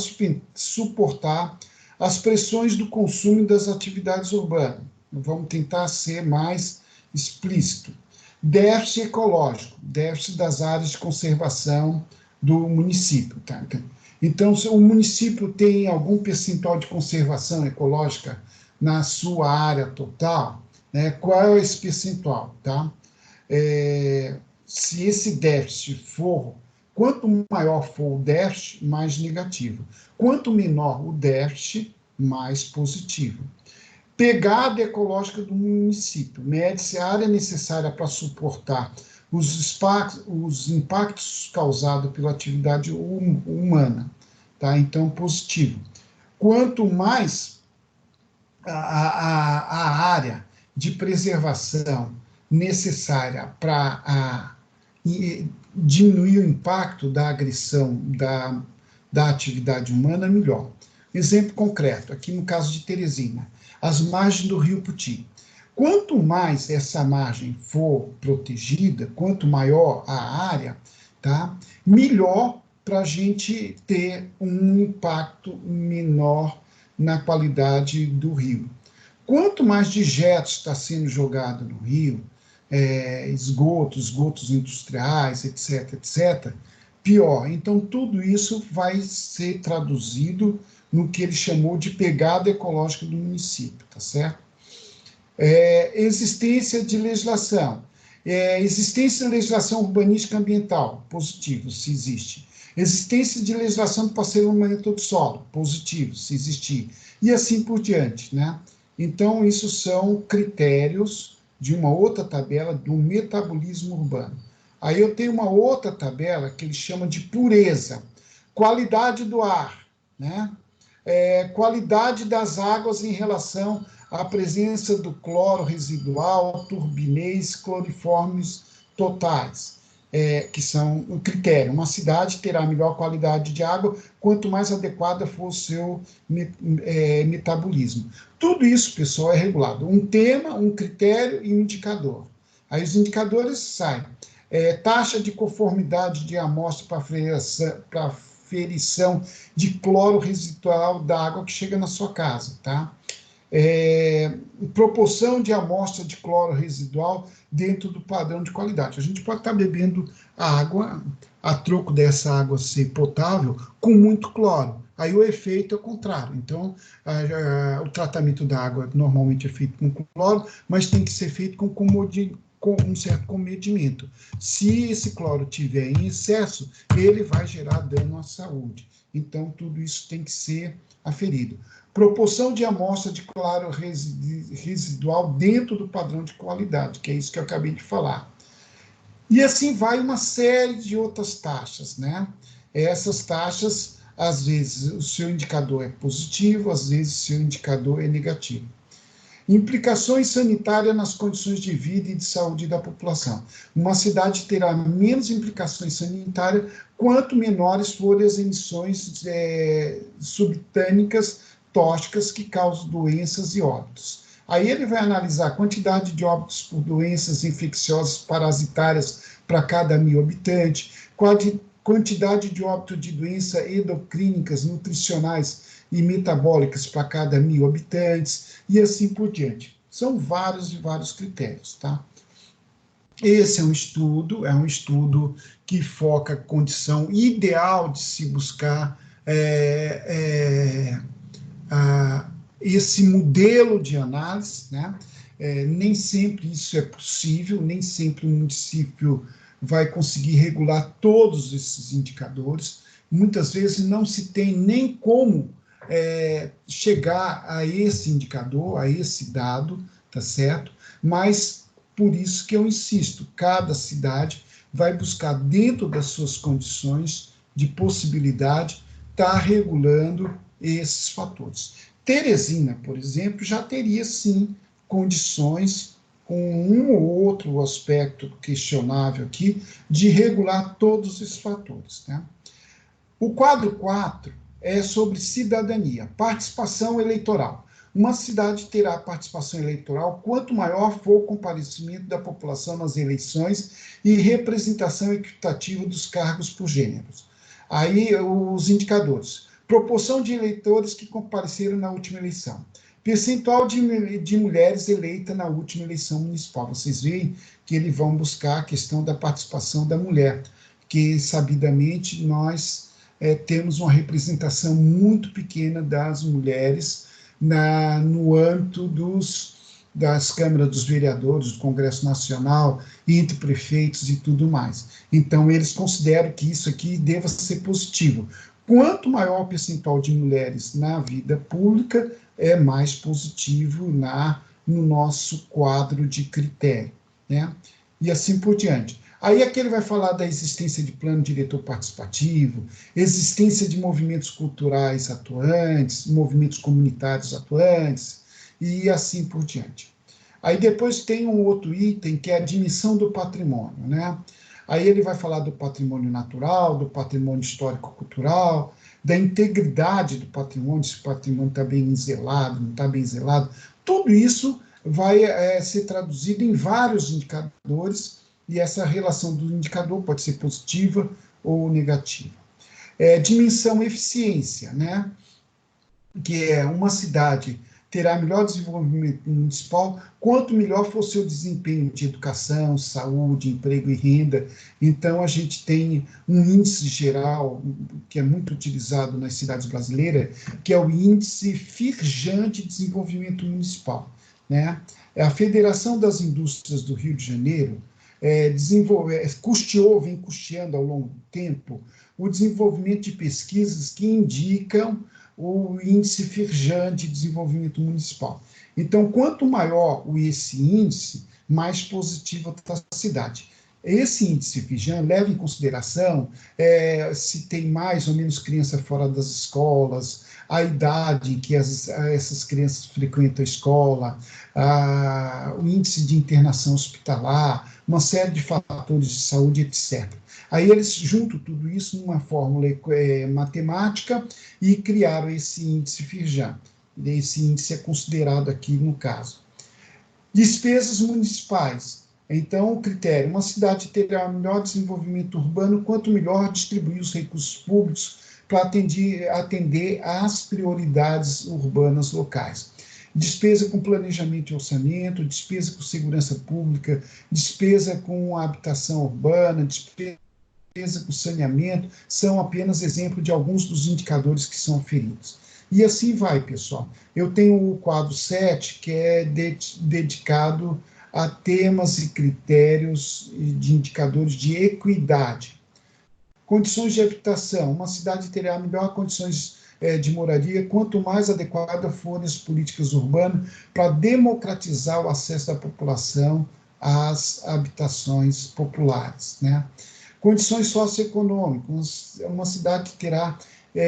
suportar as pressões do consumo e das atividades urbanas. Vamos tentar ser mais explícito. Déficit ecológico, déficit das áreas de conservação do município. Tá? Então, se o município tem algum percentual de conservação ecológica na sua área total, né, qual é esse percentual? Tá? Se esse déficit for, quanto maior for o déficit, mais negativo. Quanto menor o déficit, mais positivo. Pegada ecológica do município. Mede-se a área necessária para suportar os impactos causados pela atividade humana. Tá? Então, positivo. Quanto mais a área de preservação necessária para diminuir o impacto da agressão da atividade humana, melhor. Exemplo concreto, aqui no caso de Teresina, as margens do rio Puti. Quanto mais essa margem for protegida, quanto maior a área, tá, melhor para a gente ter um impacto menor na qualidade do rio. Quanto mais dejetos está sendo jogado no rio, esgotos industriais, etc., pior. Então, tudo isso vai ser traduzido no que ele chamou de pegada ecológica do município, tá certo? Existência de legislação. Existência de legislação urbanística ambiental, positivo, se existe. Existência de legislação do parcelamento do solo, positivo, se existir. E assim por diante, né? Então, isso são critérios de uma outra tabela do metabolismo urbano. Aí eu tenho uma outra tabela que ele chama de pureza, qualidade do ar, né? Qualidade das águas em relação à presença do cloro residual, turbinês, cloriformes totais, que são um critério. Uma cidade terá melhor qualidade de água quanto mais adequada for o seu metabolismo. Tudo isso, pessoal, é regulado. Um tema, um critério e um indicador. Aí os indicadores saem. Taxa de conformidade de amostra para aferição de cloro residual da água que chega na sua casa, tá? Proporção de amostra de cloro residual dentro do padrão de qualidade. A gente pode estar bebendo a água, a troco dessa água ser potável, com muito cloro. Aí o efeito é o contrário. Então, o tratamento da água normalmente é feito com cloro, mas tem que ser feito com um certo comedimento. Se esse cloro tiver em excesso, ele vai gerar dano à saúde. Então, tudo isso tem que ser aferido. Proporção de amostra de cloro residual dentro do padrão de qualidade, que é isso que eu acabei de falar. E assim vai uma série de outras taxas, né? Essas taxas, às vezes, o seu indicador é positivo, às vezes, o seu indicador é negativo. Implicações sanitárias nas condições de vida e de saúde da população. Uma cidade terá menos implicações sanitárias quanto menores forem as emissões subtânicas tóxicas que causam doenças e óbitos. Aí ele vai analisar a quantidade de óbitos por doenças infecciosas parasitárias para cada 1.000 habitantes, quantidade de óbito de doenças endocrínicas, nutricionais e metabólicas para cada 1.000 habitantes, e assim por diante. São vários e vários critérios, tá? Esse é um estudo que foca a condição ideal de se buscar esse modelo de análise, né? Nem sempre isso é possível, nem sempre o município vai conseguir regular todos esses indicadores. Muitas vezes não se tem nem como chegar a esse indicador, a esse dado, tá certo? Mas por isso que eu insisto, cada cidade vai buscar, dentro das suas condições de possibilidade, estar regulando esses fatores. Teresina, por exemplo, já teria, sim, condições, com um ou outro aspecto questionável aqui, de regular todos esses fatores, né? O quadro 4 é sobre cidadania, participação eleitoral. Uma cidade terá participação eleitoral quanto maior for o comparecimento da população nas eleições e representação equitativa dos cargos por gêneros. Aí, os indicadores. Proporção de eleitores que compareceram na última eleição. Percentual de mulheres eleitas na última eleição municipal. Vocês veem que eles vão buscar a questão da participação da mulher, que, sabidamente, nós temos uma representação muito pequena das mulheres no âmbito das câmaras dos vereadores, do Congresso Nacional, entre prefeitos e tudo mais. Então, eles consideram que isso aqui deva ser positivo. Quanto maior o percentual de mulheres na vida pública, é mais positivo no nosso quadro de critério, né? E assim por diante. Aí aqui ele vai falar da existência de plano diretor participativo, existência de movimentos culturais atuantes, movimentos comunitários atuantes, e assim por diante. Aí depois tem um outro item, que é a dimensão do patrimônio, né? Aí ele vai falar do patrimônio natural, do patrimônio histórico-cultural, da integridade do patrimônio, se o patrimônio está bem zelado, não está bem zelado. Tudo isso vai ser traduzido em vários indicadores, e essa relação do indicador pode ser positiva ou negativa. Dimensão eficiência, né? Que é uma cidade terá melhor desenvolvimento municipal quanto melhor for o seu desempenho de educação, saúde, emprego e renda. Então, a gente tem um índice geral, que é muito utilizado nas cidades brasileiras, que é o índice Firjan de desenvolvimento municipal, né? A Federação das Indústrias do Rio de Janeiro vem custeando ao longo do tempo o desenvolvimento de pesquisas que indicam o índice Firjan de desenvolvimento municipal. Então, quanto maior esse índice, mais positiva está a cidade. Esse índice Firjan leva em consideração se tem mais ou menos criança fora das escolas, a idade em que essas crianças frequentam a escola, o índice de internação hospitalar, uma série de fatores de saúde, etc. Aí eles juntam tudo isso numa fórmula matemática e criaram esse índice Firjan. Esse índice é considerado aqui no caso. Despesas municipais. Então, o critério, uma cidade terá melhor desenvolvimento urbano quanto melhor distribuir os recursos públicos para atender às prioridades urbanas locais. Despesa com planejamento e orçamento, despesa com segurança pública, despesa com habitação urbana, despesa com saneamento, são apenas exemplo de alguns dos indicadores que são aferidos. E assim vai, pessoal. Eu tenho o quadro 7, que é dedicado a temas e critérios de indicadores de equidade. Condições de habitação. Uma cidade terá melhor condições de moradia quanto mais adequadas forem as políticas urbanas para democratizar o acesso da população às habitações populares, né? Condições socioeconômicas. Uma cidade terá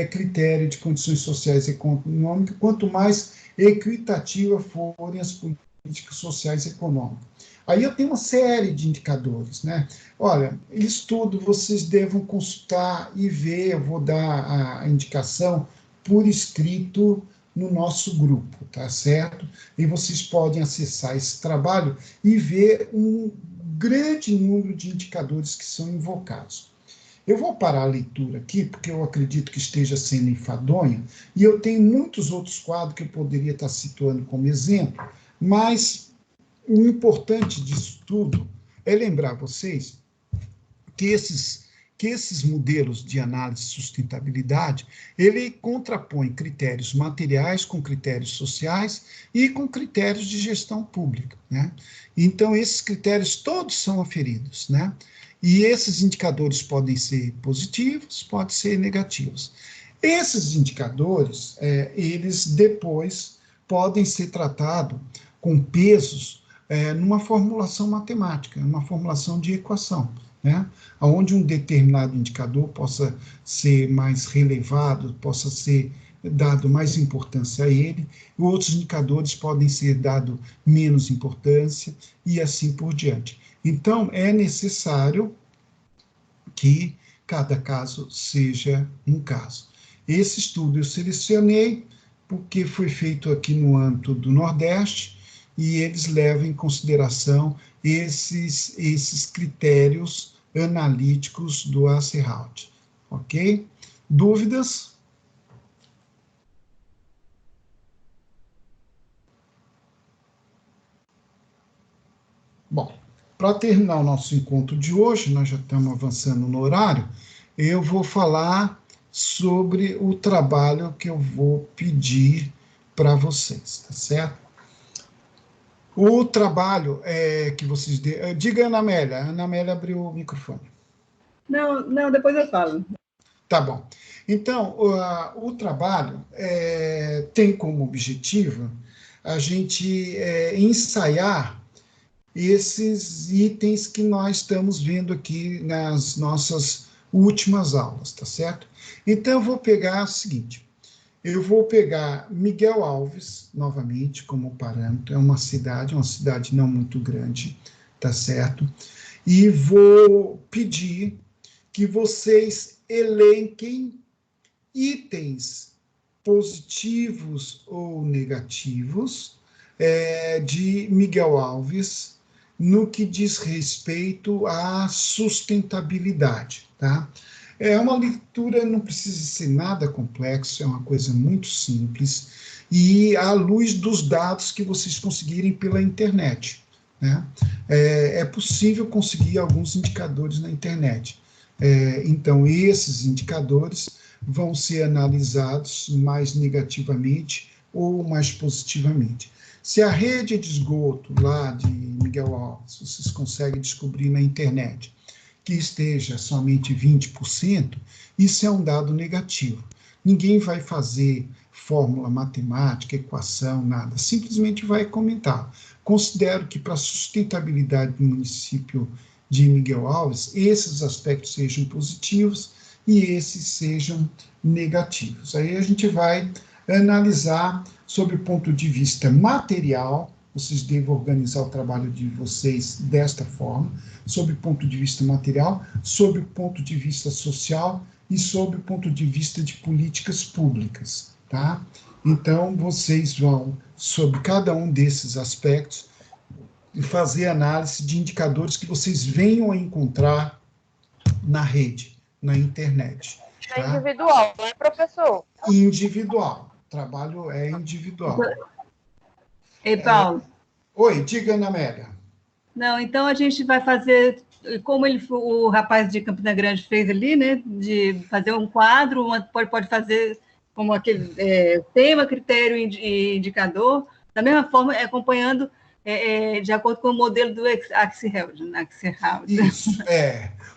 critério de condições sociais e econômicas quanto mais equitativas forem as políticas sociais e econômicas. Aí eu tenho uma série de indicadores, né? Olha, isso tudo vocês devem consultar e ver, eu vou dar a indicação por escrito no nosso grupo, tá certo? E vocês podem acessar esse trabalho e ver um grande número de indicadores que são invocados. Eu vou parar a leitura aqui, porque eu acredito que esteja sendo enfadonha, e eu tenho muitos outros quadros que eu poderia estar situando como exemplo, mas o importante disso tudo é lembrar vocês que esses modelos de análise de sustentabilidade, ele contrapõe critérios materiais com critérios sociais e com critérios de gestão pública, né? Então, esses critérios todos são aferidos, né? E esses indicadores podem ser positivos, podem ser negativos. Esses indicadores, eles depois podem ser tratados com pesos numa formulação matemática, numa formulação de equação, né? Onde um determinado indicador possa ser mais relevado, possa ser dado mais importância a ele, e outros indicadores podem ser dado menos importância, e assim por diante. Então, é necessário que cada caso seja um caso. Esse estudo eu selecionei porque foi feito aqui no âmbito do Nordeste, e eles levam em consideração esses critérios analíticos do ACERAUT, ok? Dúvidas? Bom, para terminar o nosso encontro de hoje, nós já estamos avançando no horário, eu vou falar sobre o trabalho que eu vou pedir para vocês, tá certo? O trabalho que vocês... Diga, Ana Amélia abriu o microfone. Não, depois eu falo. Tá bom. Então, o trabalho tem como objetivo a gente ensaiar esses itens que nós estamos vendo aqui nas nossas últimas aulas, tá certo? Então, eu vou pegar o seguinte, eu vou pegar Miguel Alves, novamente, como parâmetro, é uma cidade não muito grande, tá certo? E vou pedir que vocês elenquem itens positivos ou negativos de Miguel Alves no que diz respeito à sustentabilidade, tá? É uma leitura, não precisa ser nada complexo, é uma coisa muito simples, e à luz dos dados que vocês conseguirem pela internet, né? É possível conseguir alguns indicadores na internet. Então, esses indicadores vão ser analisados mais negativamente ou mais positivamente. Se a rede de esgoto lá de Miguel Alves, vocês conseguem descobrir na internet, que esteja somente 20%, isso é um dado negativo. Ninguém vai fazer fórmula matemática, equação, nada, simplesmente vai comentar. Considero que para a sustentabilidade do município de Miguel Alves, esses aspectos sejam positivos e esses sejam negativos. Aí a gente vai analisar sob o ponto de vista material, vocês devem organizar o trabalho de vocês desta forma, sob o ponto de vista material, sob o ponto de vista social e sob o ponto de vista de políticas públicas, tá? Então, vocês vão, sobre cada um desses aspectos, fazer análise de indicadores que vocês venham a encontrar na rede, na internet. É individual, não é, professor? Individual. O trabalho é individual. Ei, Paulo. Oi, diga, Ana Amélia. Não, então a gente vai fazer, como o rapaz de Campina Grande fez ali, né, de fazer um quadro, pode fazer como aquele tema, critério e indicador, da mesma forma, acompanhando de acordo com o modelo do Axelrod. Isso,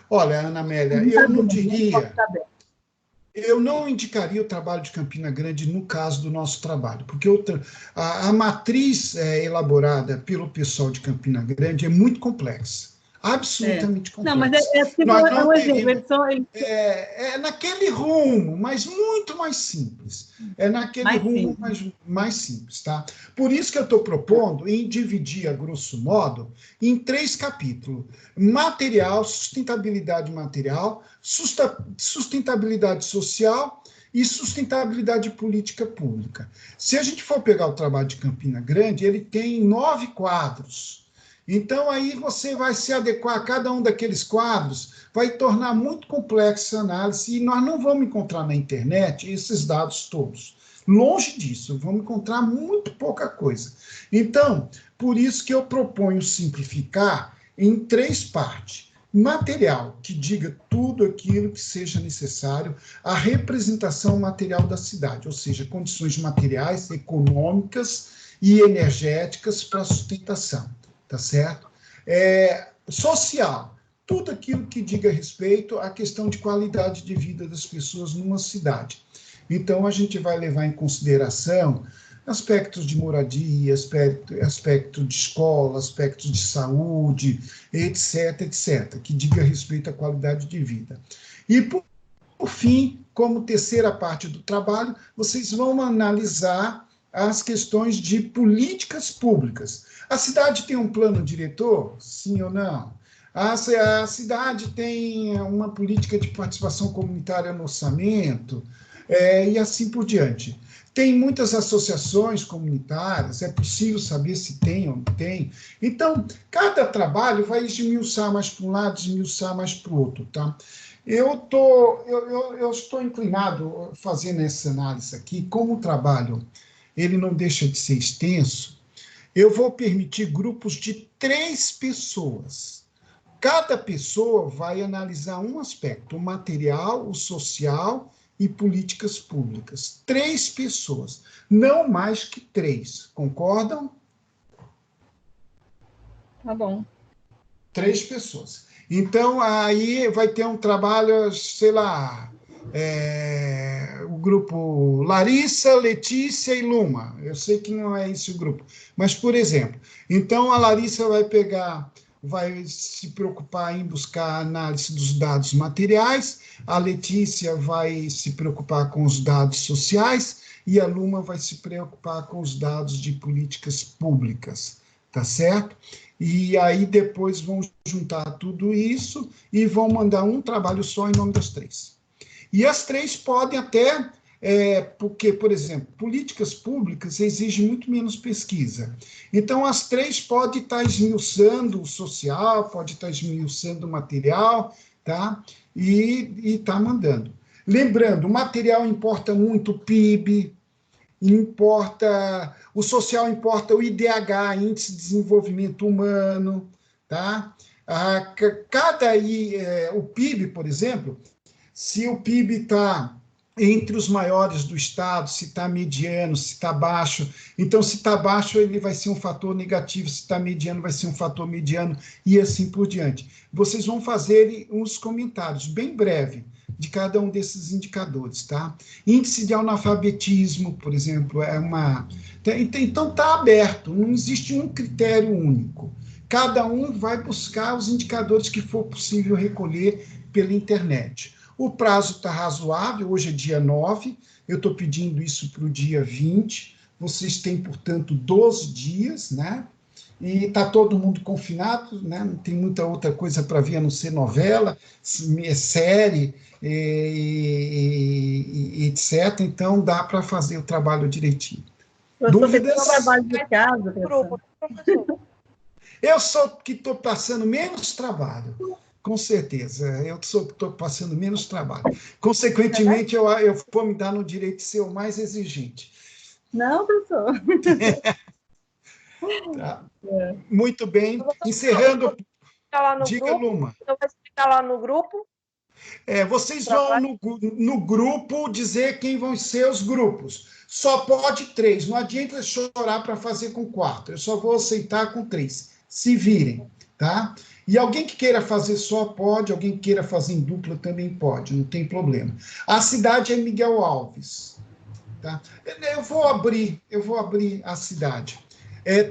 Olha, Ana Amélia, eu não indicaria o trabalho de Campina Grande no caso do nosso trabalho, porque a matriz elaborada pelo pessoal de Campina Grande é muito complexa, absolutamente complexa. Não, mas é um exemplo. É naquele rumo, mas muito mais simples. É naquele rumo mais simples, tá? Por isso que eu estou propondo em dividir, a grosso modo, em 3 capítulos. Material, sustentabilidade material, sustentabilidade social e sustentabilidade política pública. Se a gente for pegar o trabalho de Campina Grande, ele tem 9 quadros. Então, aí você vai se adequar a cada um daqueles quadros, vai tornar muito complexa a análise, e nós não vamos encontrar na internet esses dados todos. Longe disso, vamos encontrar muito pouca coisa. Então, por isso que eu proponho simplificar em 3 partes. Material, que diga tudo aquilo que seja necessário, a representação material da cidade, ou seja, condições materiais, econômicas e energéticas para a sustentação. Tá certo? Social, tudo aquilo que diga respeito à questão de qualidade de vida das pessoas numa cidade. Então, a gente vai levar em consideração aspectos de moradia, aspecto de escola, aspectos de saúde, etc., etc., que diga respeito à qualidade de vida. E, por fim, como terceira parte do trabalho, vocês vão analisar as questões de políticas públicas. A cidade tem um plano diretor? Sim ou não? A cidade tem uma política de participação comunitária no orçamento, e assim por diante. Tem muitas associações comunitárias, é possível saber se tem ou não tem. Então, cada trabalho vai esmiuçar mais para um lado, esmiuçar mais para o outro, tá? Eu estou inclinado a fazer nessa análise aqui, como o trabalho ele não deixa de ser extenso, eu vou permitir grupos de 3 pessoas. Cada pessoa vai analisar um aspecto, o material, o social e políticas públicas. 3 pessoas, não mais que 3. Concordam? Tá bom. 3 pessoas. Então, aí vai ter um trabalho, sei lá, o grupo Larissa, Letícia e Luma. Eu sei que não é esse o grupo, mas, por exemplo, então a Larissa vai se preocupar em buscar a análise dos dados materiais, a Letícia vai se preocupar com os dados sociais e a Luma vai se preocupar com os dados de políticas públicas, tá certo? E aí depois vão juntar tudo isso e vão mandar um trabalho só em nome das 3. E as 3 podem até, porque, por exemplo, políticas públicas exigem muito menos pesquisa. Então, as 3 podem estar esmiuçando o social, pode estar esmiuçando o material, tá? E está mandando. Lembrando, o material importa muito o PIB, o social importa o IDH, Índice de Desenvolvimento Humano, tá? O PIB, por exemplo, se o PIB está entre os maiores do estado, se está mediano, se está baixo. Então, se está baixo, ele vai ser um fator negativo, se está mediano, vai ser um fator mediano, e assim por diante. Vocês vão fazer uns comentários bem breves de cada um desses indicadores, tá? Índice de analfabetismo, por exemplo, Então, está aberto, não existe um critério único. Cada um vai buscar os indicadores que for possível recolher pela internet. O prazo está razoável, hoje é dia 9, eu estou pedindo isso para o dia 20, vocês têm, portanto, 12 dias, né? E está todo mundo confinado, né? Não tem muita outra coisa para ver a não ser novela, série, etc. Então, dá para fazer o trabalho direitinho. Dúvidas? Trabalho de casa, Grupo, professor. Eu sou que estou passando menos trabalho. Com certeza, eu sou que estou passando menos trabalho. Consequentemente, eu vou me dar no direito de ser o mais exigente. Não, professor. Tá. Muito bem. Encerrando. Diga, grupo, Luma. então vai explicar lá no grupo. Vocês vão no grupo dizer quem vão ser os grupos. Só pode 3. Não adianta chorar para fazer com 4. Eu só vou aceitar com 3. Se virem, tá? E alguém que queira fazer só pode, alguém que queira fazer em dupla também pode, não tem problema. A cidade é Miguel Alves, tá? Eu vou abrir a cidade.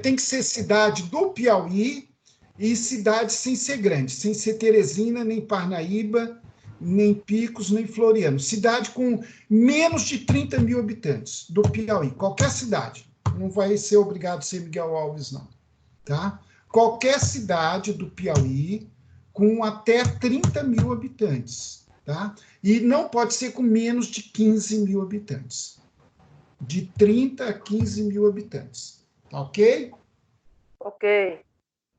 Tem que ser cidade do Piauí e cidade sem ser grande, sem ser Teresina, nem Parnaíba, nem Picos, nem Floriano. Cidade com menos de 30 mil habitantes do Piauí, qualquer cidade. Não vai ser obrigado a ser Miguel Alves, não, tá? Qualquer cidade do Piauí com até 30 mil habitantes, tá? E não pode ser com menos de 15 mil habitantes. De 30 a 15 mil habitantes, tá ok? Ok.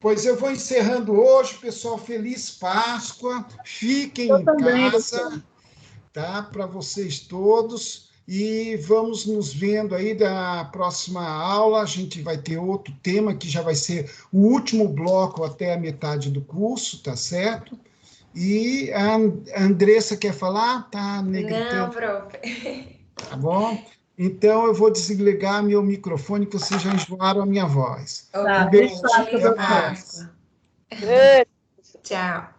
Pois eu vou encerrando hoje, pessoal. Feliz Páscoa. Fiquem Eu em também, casa, tá? Para vocês todos. E vamos nos vendo aí da próxima aula. A gente vai ter outro tema que já vai ser o último bloco até a metade do curso, tá certo? E a Andressa quer falar? Tá negritando. Não, prof. Tá bom? Então eu vou desligar meu microfone, que vocês já enjoaram a minha voz. Tá, Um beijo, feliz Páscoa, até doutor. mais. Beijo. Tchau.